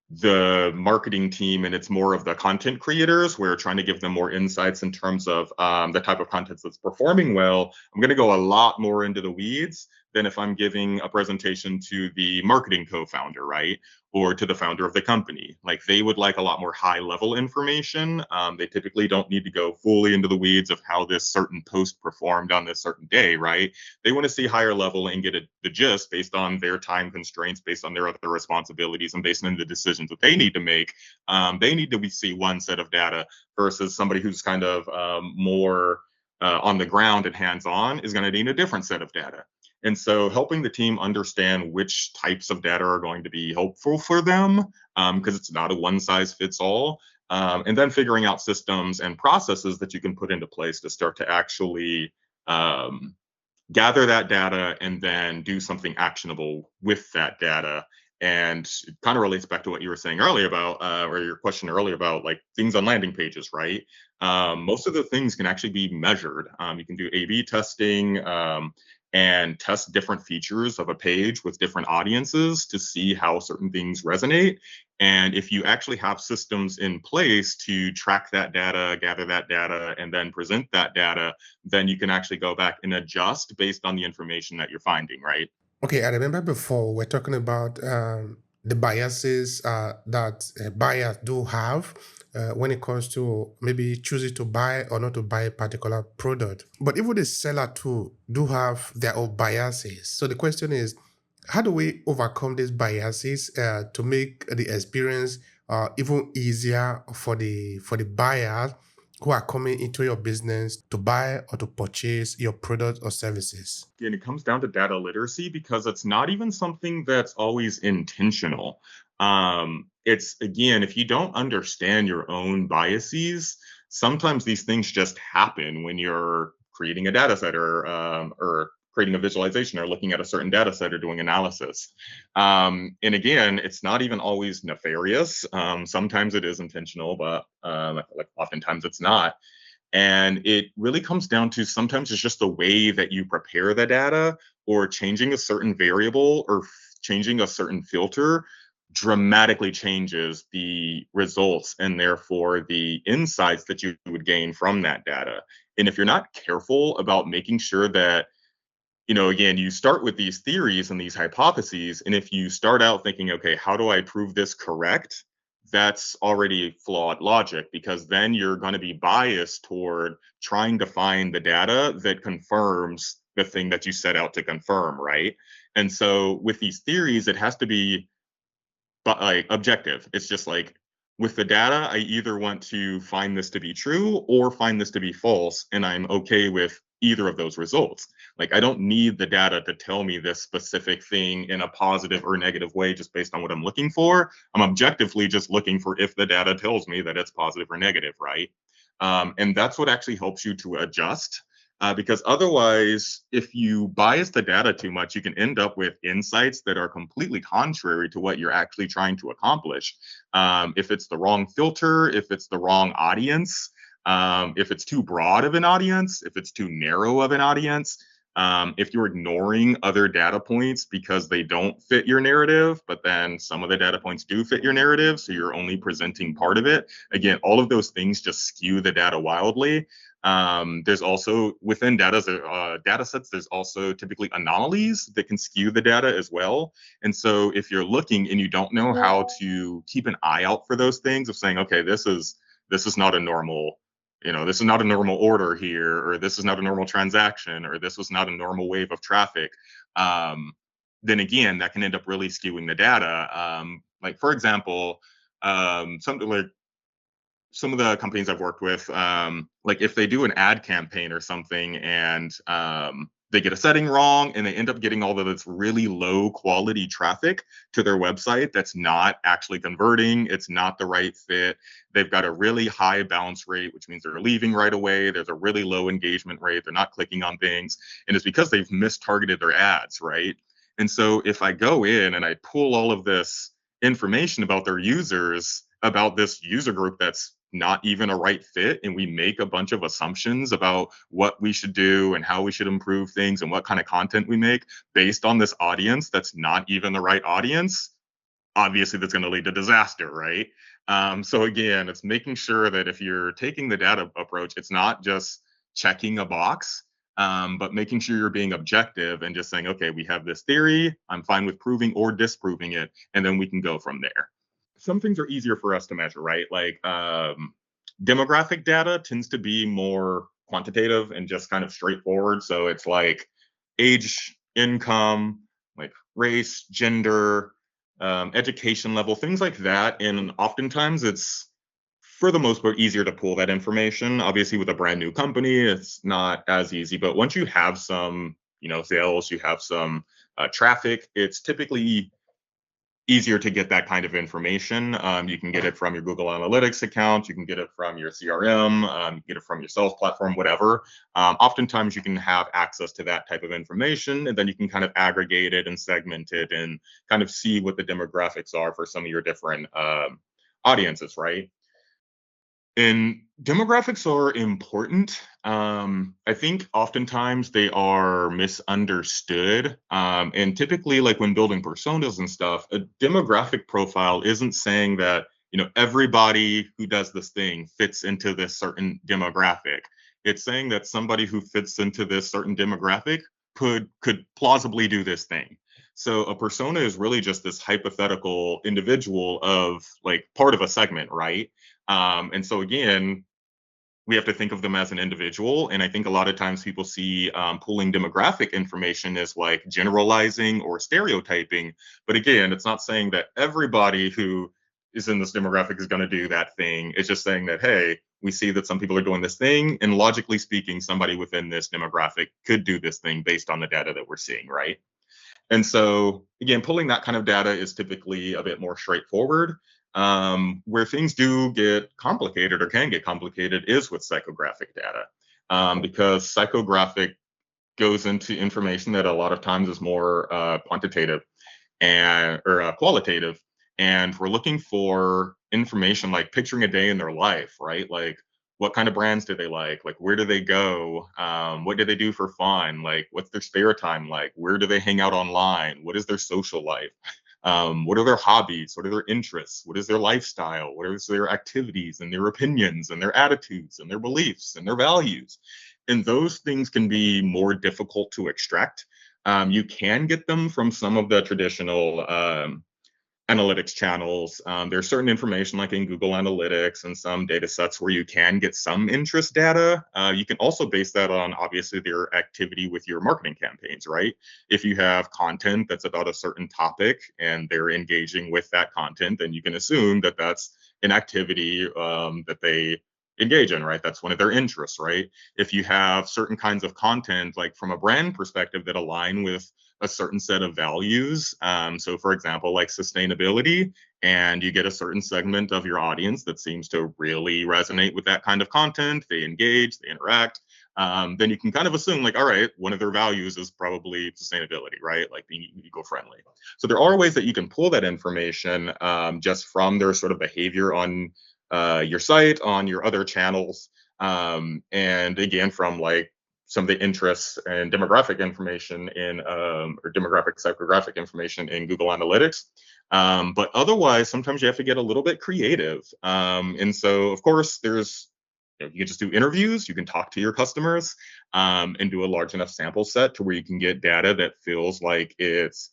the marketing team and it's more of the content creators, we're trying to give them more insights in terms of the type of content that's performing well, I'm going to go a lot more into the weeds than if I'm giving a presentation to the marketing co-founder, right? Or to the founder of the company. Like, they would like a lot more high level information. They typically don't need to go fully into the weeds of how this certain post performed on this certain day, right? They want to see higher level and get the gist based on their time constraints, based on their other responsibilities, and based on the decisions that they need to make. They need to see one set of data versus somebody who's kind of more on the ground and hands-on is going to need a different set of data. And so helping the team understand which types of data are going to be helpful for them, because it's not a one size fits all. And then figuring out systems and processes that you can put into place to start to actually um, gather that data and then do something actionable with that data. And it kind of relates back to what you were saying earlier about, or your question earlier about like things on landing pages, right? Most of the things can actually be measured. You can do A/B testing and test different features of a page with different audiences to see how certain things resonate. And if you actually have systems in place to track that data, gather that data, and then present that data, then you can actually go back and adjust based on the information that you're finding, right? Okay, I remember before we're talking about the biases that buyers do have when it comes to maybe choosing to buy or not to buy a particular product. But even the seller too do have their own biases. So the question is, how do we overcome these biases to make the experience even easier for the buyers who are coming into your business to buy or to purchase your products or services? And it comes down to data literacy because it's not even something that's always intentional. It's again, if you don't understand your own biases, sometimes these things just happen when you're creating a data set or creating a visualization or looking at a certain data set or doing analysis. And again, it's not even always nefarious. Sometimes it is intentional, but I feel like oftentimes it's not. And it really comes down to sometimes it's just the way that you prepare the data or changing a certain variable or changing a certain filter dramatically changes the results and therefore the insights that you would gain from that data. And if you're not careful about making sure that, again, you start with these theories and these hypotheses, and if you start out thinking, okay, how do I prove this correct? That's already flawed logic because then you're going to be biased toward trying to find the data that confirms the thing that you set out to confirm, right? And so with these theories, it has to be like objective. It's just like with the data, I either want to find this to be true or find this to be false, and I'm okay with either of those results. Like I don't need the data to tell me this specific thing in a positive or negative way just based on what I'm looking for. I'm objectively just looking for if the data tells me that it's positive or negative, right? And that's what actually helps you to adjust because otherwise, if you bias the data too much, you can end up with insights that are completely contrary to what you're actually trying to accomplish. If it's the wrong filter, if it's the wrong audience, if it's too broad of an audience, if it's too narrow of an audience, if you're ignoring other data points because they don't fit your narrative, but then some of the data points do fit your narrative, so you're only presenting part of it. Again, all of those things just skew the data wildly. There's also within data sets, there's also typically anomalies that can skew the data as well. And so if you're looking and you don't know how to keep an eye out for those things of saying, okay, this is not a normal, this is not a normal order here, or this is not a normal transaction, or this was not a normal wave of traffic, then again, that can end up really skewing the data. Like for example, something like some of the companies I've worked with, like if they do an ad campaign or something and they get a setting wrong and they end up getting all of this really low quality traffic to their website that's not actually converting, it's not the right fit. They've got a really high bounce rate, which means they're leaving right away. There's a really low engagement rate. They're not clicking on things. And it's because they've mistargeted their ads, right? And so if I go in and I pull all of this information about their users, about this user group that's not even a right fit, and we make a bunch of assumptions about what we should do and how we should improve things and what kind of content we make based on this audience that's not even the right audience, obviously that's going to lead to disaster, right? So again, it's making sure that if you're taking the data approach, it's not just checking a box, but making sure you're being objective and just saying, okay, we have this theory, I'm fine with proving or disproving it, and then we can go from there. Some things are easier for us to measure, right? Like demographic data tends to be more quantitative and just kind of straightforward. So it's like age, income, like race, gender, education level, things like that. And oftentimes it's, for the most part, easier to pull that information. Obviously, with a brand new company, it's not as easy. But once you have some, sales, you have some traffic, it's typically easier to get that kind of information. You can get it from your Google Analytics account, you can get it from your CRM, you can get it from your sales platform, whatever. Oftentimes you can have access to that type of information, and then you can kind of aggregate it and segment it and kind of see what the demographics are for some of your different audiences, right? And demographics are important. I think oftentimes they are misunderstood. And typically, like when building personas and stuff, a demographic profile isn't saying that, everybody who does this thing fits into this certain demographic. It's saying that somebody who fits into this certain demographic could plausibly do this thing. So a persona is really just this hypothetical individual of like part of a segment, right? And so again, we have to think of them as an individual. And I think a lot of times people see pulling demographic information as like generalizing or stereotyping. But again, it's not saying that everybody who is in this demographic is going to do that thing. It's just saying that, hey, we see that some people are doing this thing. And logically speaking, somebody within this demographic could do this thing based on the data that we're seeing, right? And so, again, pulling that kind of data is typically a bit more straightforward. Where things do get complicated or can get complicated is with psychographic data, because psychographic goes into information that a lot of times is more quantitative or qualitative. And we're looking for information like picturing a day in their life, right? Like what kind of brands do they like where do they go, what do they do for fun, like what's their spare time like, where do they hang out online, what is their social life, what are their hobbies, what are their interests, what is their lifestyle, what is their activities and their opinions and their attitudes and their beliefs and their values. And those things can be more difficult to extract. You can get them from some of the traditional analytics channels. There's certain information like in Google Analytics and some data sets where you can get some interest data. You can also base that on obviously their activity with your marketing campaigns, right? If you have content that's about a certain topic and they're engaging with that content, then you can assume that that's an activity that they engage in, right? That's one of their interests, right? If you have certain kinds of content, like from a brand perspective, that align with a certain set of values. So, for example, like sustainability, and you get a certain segment of your audience that seems to really resonate with that kind of content, they engage, they interact, then you can kind of assume, like, all right, one of their values is probably sustainability, right? Like being eco-friendly. So there are ways that you can pull that information just from their sort of behavior on your site, on your other channels, and again, from like some of the interests and demographic information in or demographic psychographic information in Google Analytics. But otherwise, sometimes you have to get a little bit creative. And so, of course, you can just do interviews, you can talk to your customers, and do a large enough sample set to where you can get data that feels like it's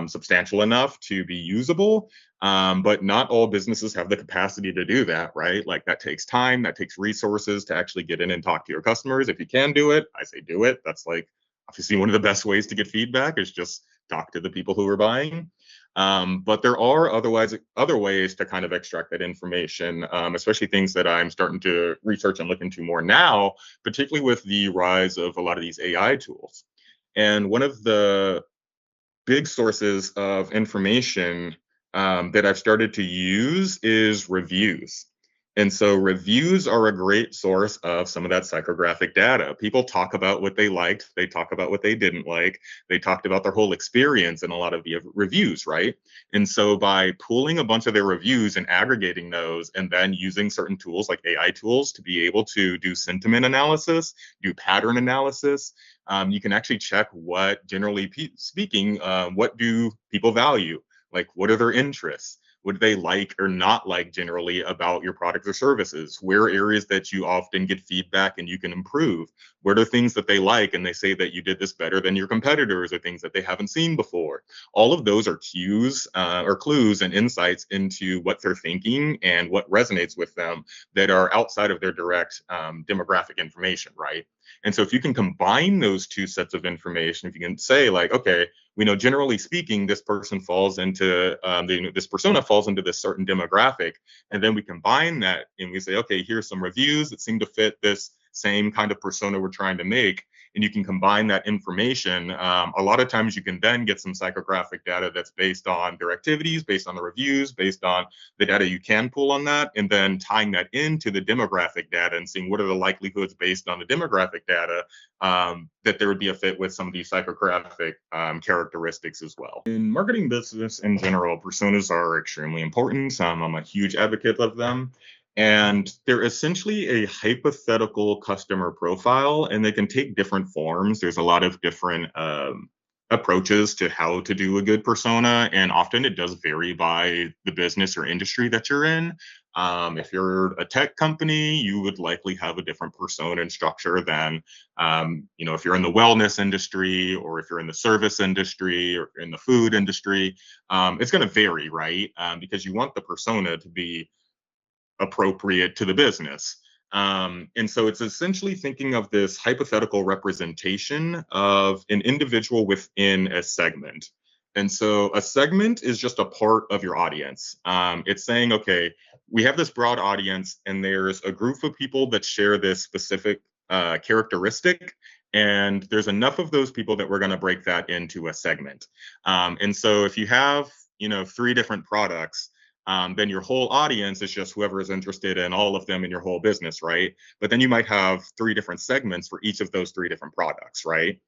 substantial enough to be usable. But not all businesses have the capacity to do that, right? Like that takes time, that takes resources to actually get in and talk to your customers. If you can do it, I say do it. That's like obviously one of the best ways to get feedback is just talk to the people who are buying. But there are other ways to kind of extract that information, especially things that I'm starting to research and look into more now, particularly with the rise of a lot of these AI tools. And one of the big sources of information that I've started to use is reviews. And so reviews are a great source of some of that psychographic data. People talk about what they liked, they talk about what they didn't like, they talked about their whole experience in a lot of the reviews, right? And so by pooling a bunch of their reviews and aggregating those, and then using certain tools like AI tools to be able to do sentiment analysis, do pattern analysis, you can actually check what, generally speaking, what do people value? Like, what are their interests? What do they like or not like generally about your products or services? Where are areas that you often get feedback and you can improve? What are things that they like and they say that you did this better than your competitors, or things that they haven't seen before? All of those are cues or clues and insights into what they're thinking and what resonates with them that are outside of their direct demographic information, right? And so if you can combine those two sets of information, if you can say like, okay, we know generally speaking, this person falls into this persona falls into this certain demographic, and then we combine that and we say, okay, here's some reviews that seem to fit this same kind of persona we're trying to make, and you can combine that information. A lot of times you can then get some psychographic data that's based on their activities, based on the reviews, based on the data you can pull on that, and then tying that into the demographic data and seeing what are the likelihoods based on the demographic data that there would be a fit with some of these psychographic characteristics as well. In marketing business in general, personas are extremely important. I'm a huge advocate of them. And they're essentially a hypothetical customer profile, and they can take different forms. There's a lot of different approaches to how to do a good persona, and often it does vary by the business or industry that you're in. If you're a tech company, you would likely have a different persona and structure than, if you're in the wellness industry, or if you're in the service industry, or in the food industry. It's going to vary, right? Because you want the persona to be appropriate to the business. And so it's essentially thinking of this hypothetical representation of an individual within a segment. And so a segment is just a part of your audience. It's saying, okay, we have this broad audience, and there's a group of people that share this specific characteristic. And there's enough of those people that we're going to break that into a segment. And so if you have, 3 different products, then your whole audience is just whoever is interested in all of them in your whole business, right? But then you might have 3 different segments for each of those 3 different products, right?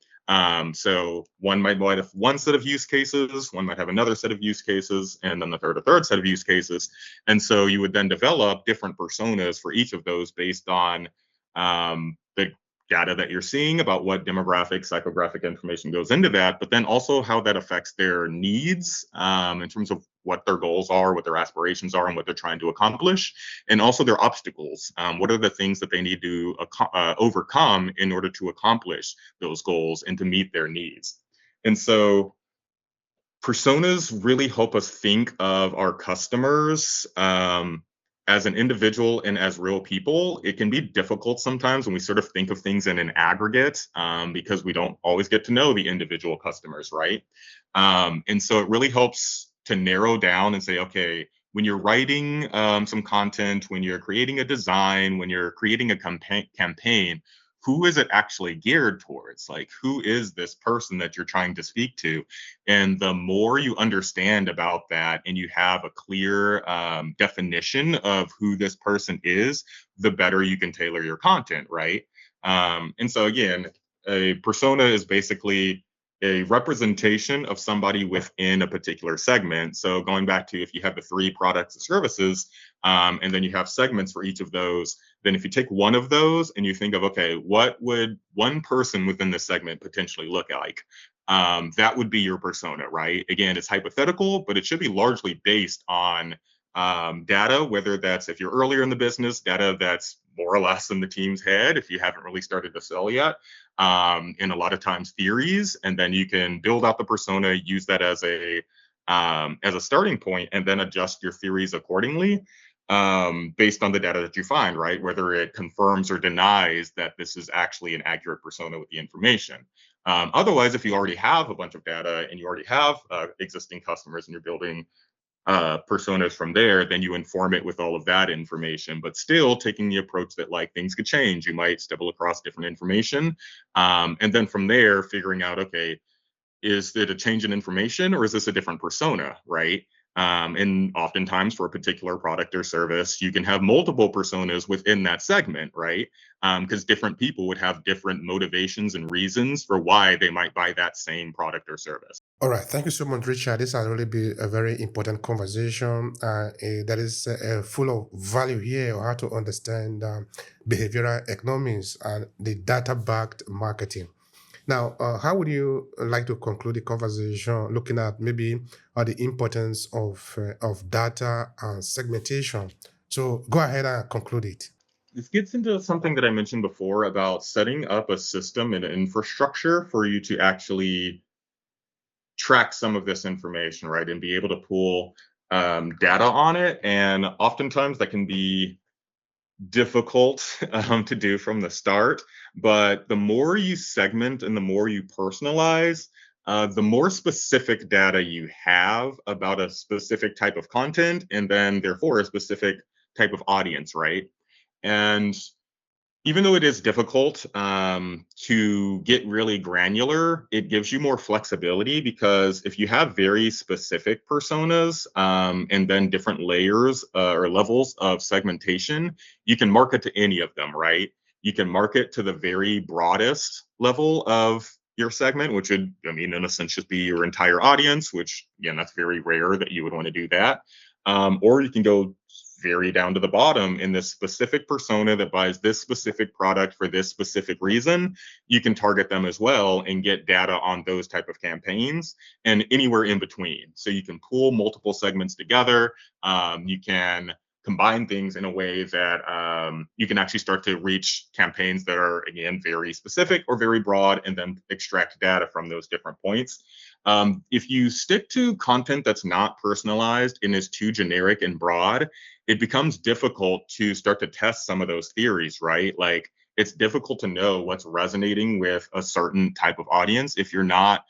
So one might have one set of use cases, one might have another set of use cases, and then a third set of use cases. And so you would then develop different personas for each of those based on the data that you're seeing about what demographic, psychographic information goes into that, but then also how that affects their needs in terms of what their goals are, what their aspirations are, and what they're trying to accomplish, and also their obstacles. What are the things that they need to overcome in order to accomplish those goals and to meet their needs? And so personas really help us think of our customers as an individual and as real people. It can be difficult sometimes when we sort of think of things in an aggregate because we don't always get to know the individual customers, right? And so it really helps to narrow down and say, okay, when you're writing some content, when you're creating a design, when you're creating a campaign, who is it actually geared towards? Like, who is this person that you're trying to speak to? And the more you understand about that and you have a clear definition of who this person is, the better you can tailor your content, right? And so again, a persona is basically a representation of somebody within a particular segment. So going back to if you have the 3 products and services, and then you have segments for each of those, then if you take one of those and you think of, okay, what would one person within this segment potentially look like? That would be your persona, right? Again, it's hypothetical, but it should be largely based on data, whether that's, if you're earlier in the business, data that's more or less in the team's head if you haven't really started to sell yet, and a lot of times theories, and then you can build out the persona, use that as a starting point, and then adjust your theories accordingly based on the data that you find, right? Whether it confirms or denies that this is actually an accurate persona with the information. Otherwise, if you already have a bunch of data and you already have existing customers and you're building personas from there, then you inform it with all of that information, but still taking the approach that, like, things could change. You might stumble across different information. And then from there, figuring out, okay, is it a change in information or is this a different persona, right? And oftentimes for a particular product or service, you can have multiple personas within that segment, right? Because different people would have different motivations and reasons for why they might buy that same product or service. All right, thank you so much, Richard. This has really been a very important conversation that is full of value here, how to understand behavioral economics and the data-backed marketing. Now, how would you like to conclude the conversation, looking at maybe the importance of data and segmentation? So go ahead and conclude it. This gets into something that I mentioned before about setting up a system and an infrastructure for you to actually track some of this information, right, and be able to pull data on it. And oftentimes that can be difficult to do from the start. But the more you segment and the more you personalize, the more specific data you have about a specific type of content, and then therefore a specific type of audience, right? And Even though it is difficult to get really granular, it gives you more flexibility because if you have very specific personas and then different layers or levels of segmentation, you can market to any of them, right? You can market to the very broadest level of your segment, which would, I mean, in a sense, just be your entire audience, which, again, that's very rare that you would want to do that. Or you can go very down to the bottom in this specific persona that buys this specific product for this specific reason. You can target them as well and get data on those type of campaigns and anywhere in between. So you can pool multiple segments together. You can combine things in a way that you can actually start to reach campaigns that are, again, very specific or very broad, and then extract data from those different points. If you stick to content that's not personalized and is too generic and broad, it becomes difficult to start to test some of those theories, right? Like, it's difficult to know what's resonating with a certain type of audience if you're not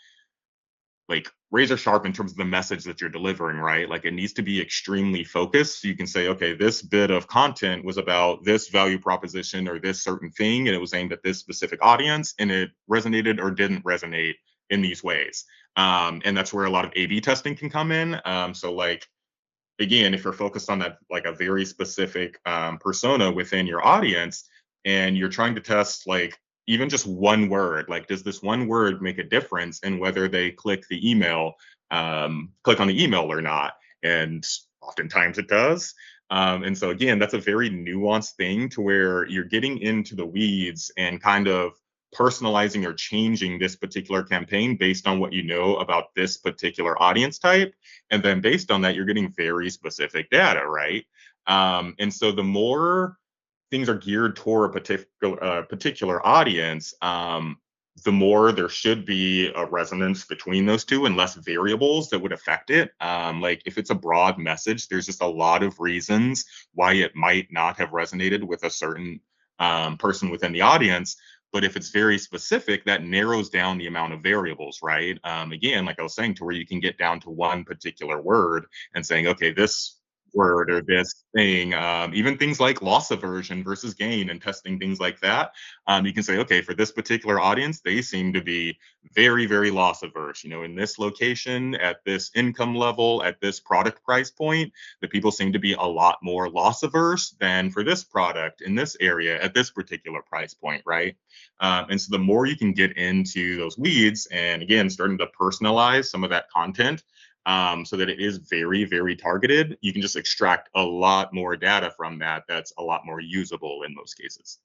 like razor sharp in terms of the message that you're delivering, right? Like, it needs to be extremely focused. So you can say, okay, this bit of content was about this value proposition or this certain thing, and it was aimed at this specific audience, and it resonated or didn't resonate in these ways. And that's where a lot of A/B testing can come in. So, like, again, if you're focused on that, like a very specific persona within your audience, and you're trying to test like even just one word, like does this one word make a difference in whether they click on the email or not? And oftentimes it does. And so again, that's a very nuanced thing to where you're getting into the weeds and kind of personalizing or changing this particular campaign based on what you know about this particular audience type. And then based on that, you're getting very specific data, right? And so the more things are geared toward a particular audience, the more there should be a resonance between those two and less variables that would affect it. Like, if it's a broad message, there's just a lot of reasons why it might not have resonated with a certain person within the audience. But if it's very specific, that narrows down the amount of variables, right? Again, like I was saying, to where you can get down to one particular word and saying, okay, this word or this thing, even things like loss aversion versus gain and testing things like that. You can say, okay, for this particular audience, they seem to be very, very loss averse. You know, in this location, at this income level, at this product price point, the people seem to be a lot more loss averse than for this product in this area at this particular price point, right? And so the more you can get into those weeds and again, starting to personalize some of that content so that it is very, very targeted, you can just extract a lot more data from that that's a lot more usable in most cases.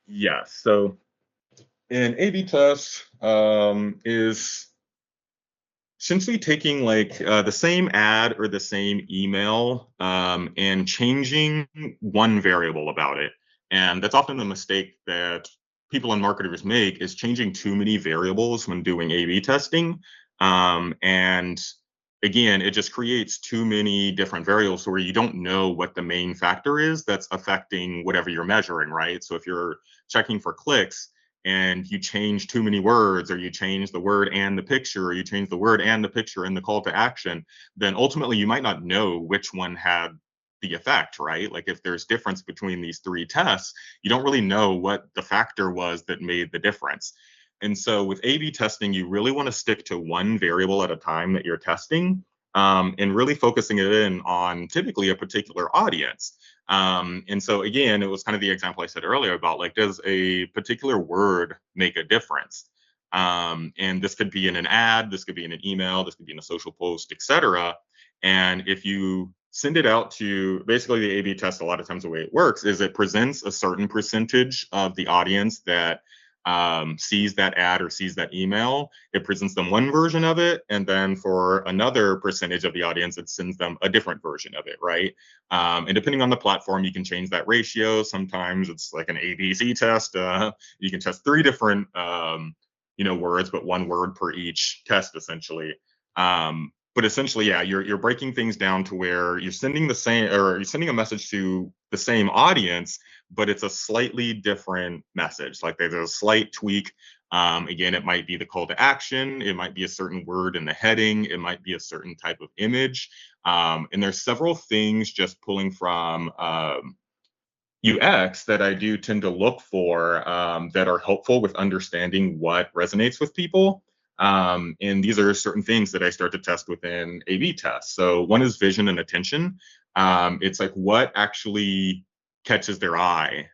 Yes. So an A/B test is essentially taking like the same ad or the same email and changing one variable about it. And that's often a mistake that people and marketers make, is changing too many variables when doing A/B testing. And again, it just creates too many different variables where you don't know what the main factor is that's affecting whatever you're measuring, right? So if you're checking for clicks, and you change too many words, or you change the word and the picture, or you change the word and the picture and the call to action, then ultimately you might not know which one had the effect, right? Like, if there's difference between these three tests, you don't really know what the factor was that made the difference. And so with A/B testing, you really want to stick to one variable at a time that you're testing, and really focusing it in on typically a particular audience. And so again, it was kind of the example I said earlier about like, does a particular word make a difference? And this could be in an ad, this could be in an email, this could be in a social post, etc. And if you send it out to basically the A/B test, a lot of times the way it works is it presents a certain percentage of the audience that sees that ad or sees that email. It presents them one version of it, and then for another percentage of the audience, it sends them a different version of it, right? And depending on the platform, you can change that ratio. Sometimes it's like an ABC test. You can test three different, words, but one word per each test, essentially. But essentially, yeah, you're breaking things down to where you're sending the same, or you're sending a message to the same audience, but it's a slightly different message. Like, there's a slight tweak Again, it might be the call to action, it might be a certain word in the heading, it might be a certain type of image. And there's several things just pulling from UX that I do tend to look for that are helpful with understanding what resonates with people. And these are certain things that I start to test within A/B tests. So one is vision and attention. It's like what actually catches their eye.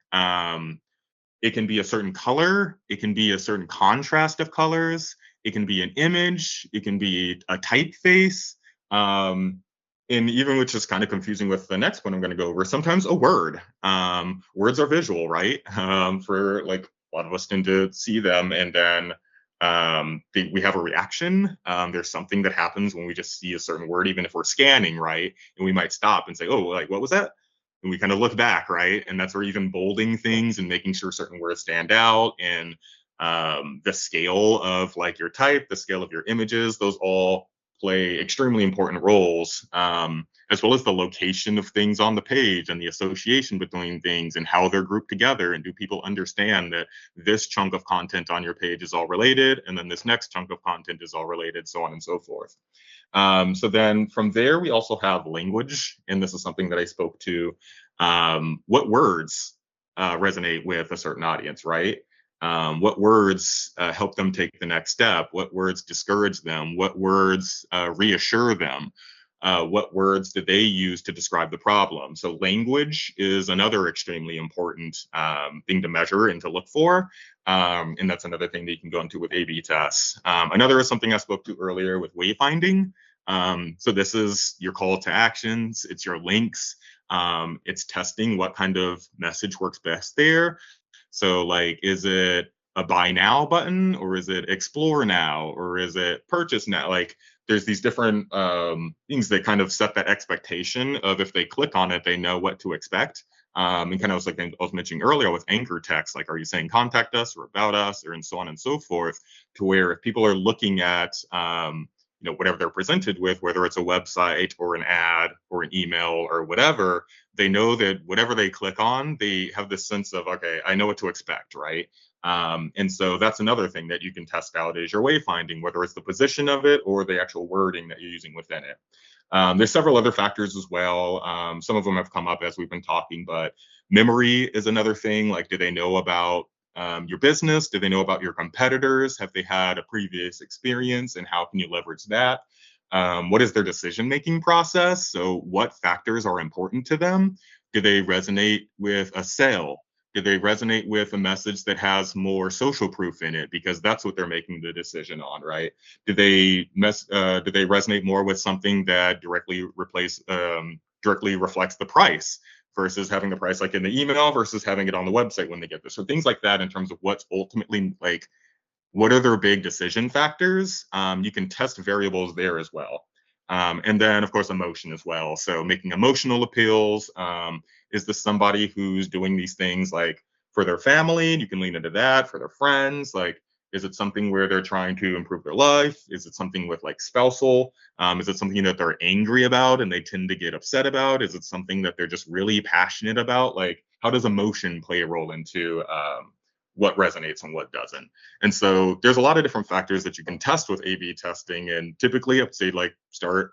It can be a certain color, it can be a certain contrast of colors, it can be an image, it can be a typeface. Um, and even which is kind of confusing with the next one I'm going to go over, sometimes a word. Words are visual, right? For like a lot of us tend to see them and then we have a reaction. There's something that happens when we just see a certain word, even if we're scanning, right? And we might stop and say, oh, like, what was that? And we kind of look back, right? And that's where even bolding things and making sure certain words stand out and the scale of like your type, the scale of your images, those all play extremely important roles, as well as the location of things on the page and the association between things and how they're grouped together. And do people understand that this chunk of content on your page is all related, and then this next chunk of content is all related, so on and so forth. So then from there, we also have language, and this is something that I spoke to. What words resonate with a certain audience, right? What words help them take the next step? What words discourage them? What words reassure them? What words did they use to describe the problem? So language is another extremely important thing to measure and to look for. And that's another thing that you can go into with A/B tests. Another is something I spoke to earlier with wayfinding. So this is your call to actions, it's your links, it's testing what kind of message works best there. So like, is it a buy now button or is it explore now or is it purchase now? Like there's these different things that kind of set that expectation of if they click on it, they know what to expect. And kind of was like I was mentioning earlier with anchor text, like, are you saying contact us or about us or and so on and so forth, to where if people are looking at, whatever they're presented with, whether it's a website or an ad or an email or whatever, they know that whatever they click on, they have this sense of, okay, I know what to expect, right? And so that's another thing that you can test out is your wayfinding, whether it's the position of it or the actual wording that you're using within it. There's several other factors as well. Some of them have come up as we've been talking, but memory is another thing. Like, do they know about your business? Do they know about your competitors? Have they had a previous experience and how can you leverage that? What is their decision-making process? So what factors are important to them? Do they resonate with a sale? Do they resonate with a message that has more social proof in it? Because that's what they're making the decision on, right? Do they resonate more with something that directly reflects the price versus having the price like in the email versus having it on the website when they get this? So things like that in terms of what's ultimately like, what are their big decision factors? You can test variables there as well. And then, of course, emotion as well. So making emotional appeals. Is this somebody who's doing these things like for their family? You can lean into that. For their friends, like, is it something where they're trying to improve their life? Is it something with like spousal? Is it something that they're angry about and they tend to get upset about? Is it something that they're just really passionate about? Like, how does emotion play a role into what resonates and what doesn't? And so there's a lot of different factors that you can test with A/B testing. And typically, I would say like start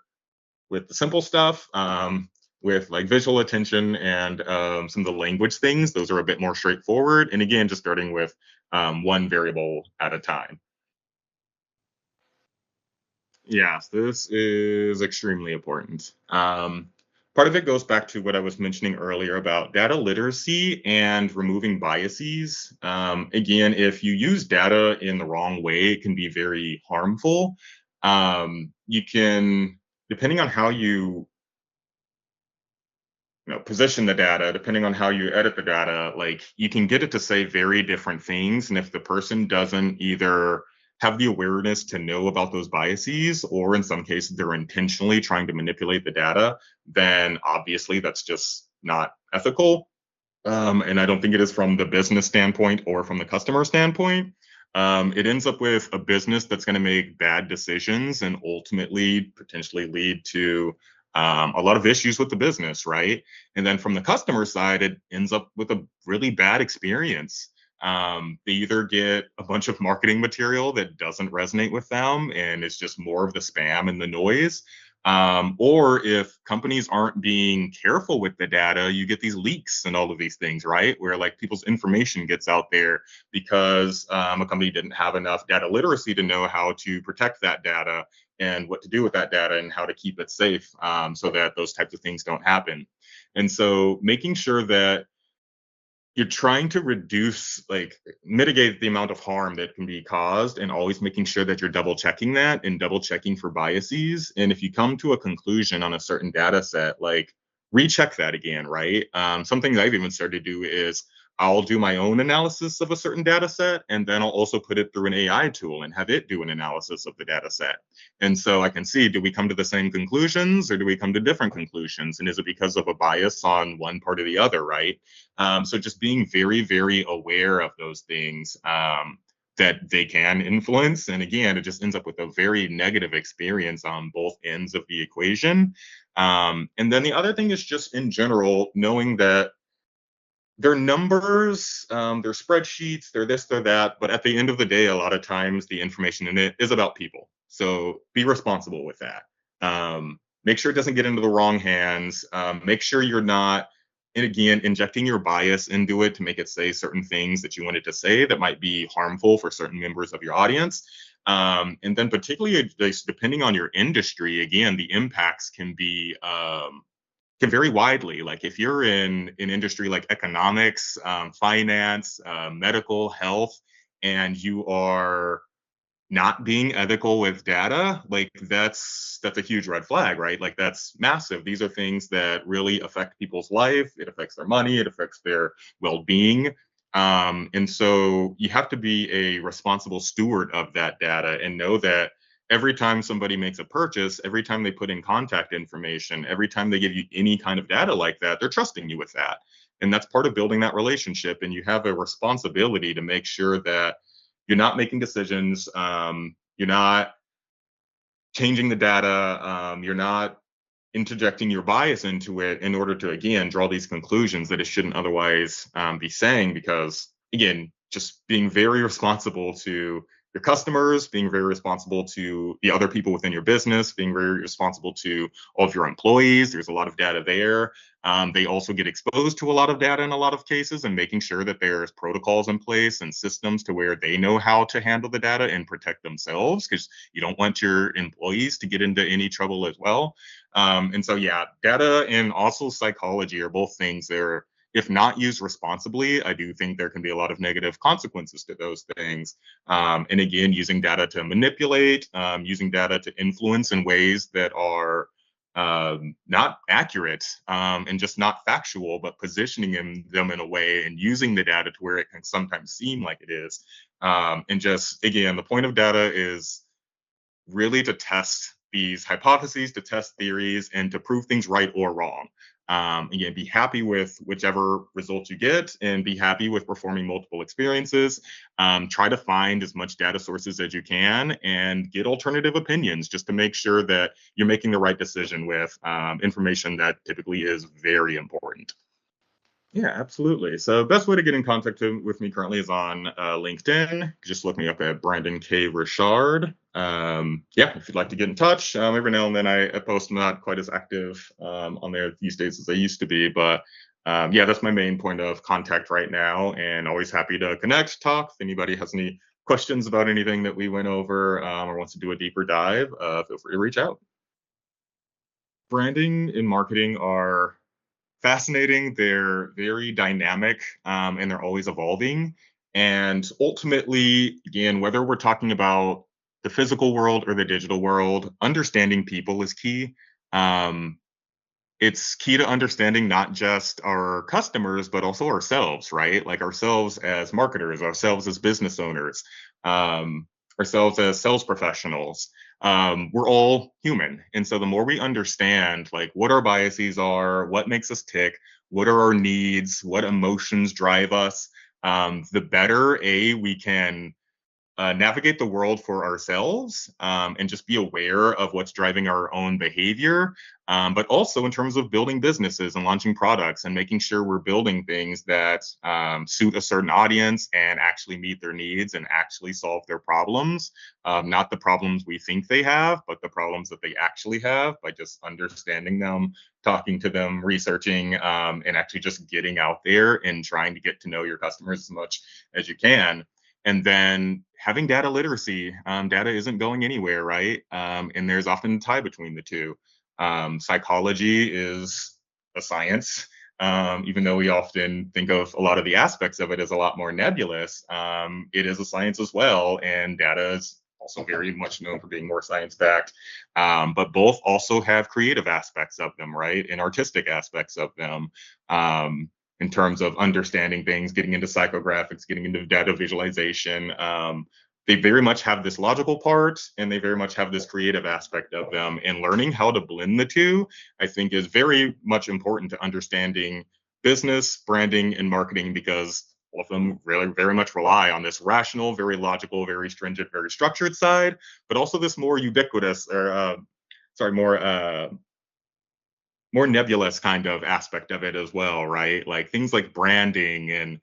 with the simple stuff, with like visual attention and some of the language things. Those are a bit more straightforward. And again, just starting with one variable at a time. Yes, this is extremely important. Part of it goes back to what I was mentioning earlier about data literacy and removing biases. Again, if you use data in the wrong way, it can be very harmful. You can, depending on how position the data, depending on how you edit the data, like you can get it to say very different things. And if the person doesn't either have the awareness to know about those biases, or in some cases they're intentionally trying to manipulate the data, then obviously that's just not ethical. And I don't think it is from the business standpoint or from the customer standpoint. It ends up with a business that's going to make bad decisions and ultimately potentially lead to a lot of issues with the business, right? And then from the customer side, it ends up with a really bad experience. They either get a bunch of marketing material that doesn't resonate with them and it's just more of the spam and the noise. Or if companies aren't being careful with the data, you get these leaks and all of these things, right? Where like people's information gets out there because a company didn't have enough data literacy to know how to protect that data and what to do with that data and how to keep it safe, so that those types of things don't happen. And so making sure that you're trying to reduce, like, mitigate the amount of harm that can be caused, and always making sure that you're double checking that and double checking for biases. And if you come to a conclusion on a certain data set, like, recheck that again, right? Something that I've even started to do is I'll do my own analysis of a certain data set, and then I'll also put it through an AI tool and have it do an analysis of the data set. And so I can see, do we come to the same conclusions or do we come to different conclusions? And is it because of a bias on one part or the other, right? So just being very, very aware of those things, that they can influence. And again, it just ends up with a very negative experience on both ends of the equation. And then the other thing is just in general, knowing that they're numbers, they're spreadsheets, they're this, they're that. But at the end of the day, a lot of times the information in it is about people. So be responsible with that. Make sure it doesn't get into the wrong hands. Make sure you're not, and again, injecting your bias into it to make it say certain things that you wanted to say that might be harmful for certain members of your audience. And then, particularly, depending on your industry, again, the impacts can vary widely. Like if you're in an industry like economics, finance, medical, health, and you are not being ethical with data, like that's a huge red flag, right? Like that's massive. These are things that really affect people's life. It affects their money. It affects their well-being. And so you have to be a responsible steward of that data and know that every time somebody makes a purchase, every time they put in contact information, every time they give you any kind of data like that, they're trusting you with that. And that's part of building that relationship. And you have a responsibility to make sure that you're not making decisions, you're not changing the data, you're not interjecting your bias into it in order to, again, draw these conclusions that it shouldn't otherwise be saying. Because again, just being very responsible to your customers, being very responsible to the other people within your business, being very responsible to all of your employees. There's a lot of data there. They also get exposed to a lot of data in a lot of cases, and making sure that there's protocols in place and systems to where they know how to handle the data and protect themselves, because you don't want your employees to get into any trouble as well. And so, yeah, data and also psychology are both things that are, if not used responsibly, I do think there can be a lot of negative consequences to those things. And again, using data to manipulate, using data to influence in ways that are not accurate, and just not factual, but positioning them in a way and using the data to where it can sometimes seem like it is. And just, again, the point of data is really to test these hypotheses, to test theories, and to prove things right or wrong. Again, be happy with whichever result you get and be happy with performing multiple experiences. Try to find as much data sources as you can and get alternative opinions just to make sure that you're making the right decision with information that typically is very important. Yeah, absolutely. So best way to get in contact with me currently is on LinkedIn. Just look me up at Brandon K. Richard. Yeah, if you'd like to get in touch, every now and then I post. I'm not quite as active on there these days as I used to be, but yeah, that's my main point of contact right now, and always happy to connect, talk. If anybody has any questions about anything that we went over, or wants to do a deeper dive, feel free to reach out. Branding and marketing are fascinating. They're very dynamic, and they're always evolving. And ultimately, again, whether we're talking about the physical world or the digital world, understanding people is key. Um, it's key to understanding not just our customers, but also ourselves, right? Like ourselves as marketers, ourselves as business owners, um, ourselves as sales professionals. We're all human. And so the more we understand like what our biases are, what makes us tick, what are our needs, what emotions drive us, the better, we can navigate the world for ourselves, and just be aware of what's driving our own behavior, but also in terms of building businesses and launching products and making sure we're building things that suit a certain audience and actually meet their needs and actually solve their problems, not the problems we think they have, but the problems that they actually have, by just understanding them, talking to them, researching, and actually just getting out there and trying to get to know your customers as much as you can. And then having data literacy. Data isn't going anywhere, right? And there's often a tie between the two. Psychology is a science, even though we often think of a lot of the aspects of it as a lot more nebulous. It is a science as well, and data is also very much known for being more science backed. But both also have creative aspects of them, right? And artistic aspects of them. In terms of understanding things, getting into psychographics, getting into data visualization. They very much have this logical part, and they very much have this creative aspect of them. And learning how to blend the two, I think, is very much important to understanding business, branding, and marketing, because all of them really very much rely on this rational, very logical, very stringent, very structured side, but also this more ubiquitous, or more nebulous kind of aspect of it as well, right? Like things like branding and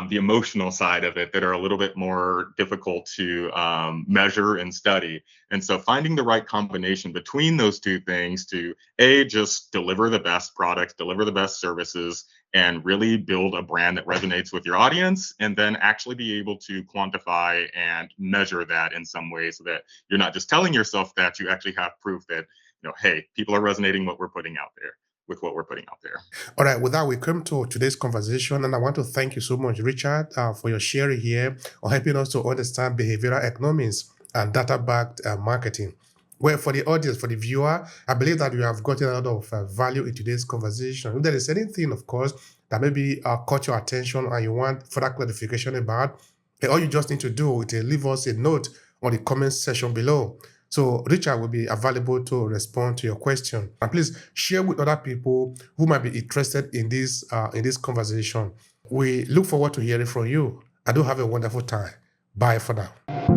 the emotional side of it that are a little bit more difficult to measure and study. And so finding the right combination between those two things to just deliver the best products, deliver the best services, and really build a brand that resonates with your audience, and then actually be able to quantify and measure that in some way, so that you're not just telling yourself that, you actually have proof that, hey, people are resonating with what we're putting out there. All right, with that, we come to today's conversation, and I want to thank you so much, Richard, for your sharing here on helping us to understand behavioral economics and data-backed marketing. Well, for the audience, for the viewer, I believe that you have gotten a lot of value in today's conversation. If there is anything, of course, that maybe caught your attention and you want further clarification about, all you just need to do is leave us a note on the comment section below. So Richard will be available to respond to your question. And please share with other people who might be interested in this conversation. We look forward to hearing from you. I do have a wonderful time. Bye for now.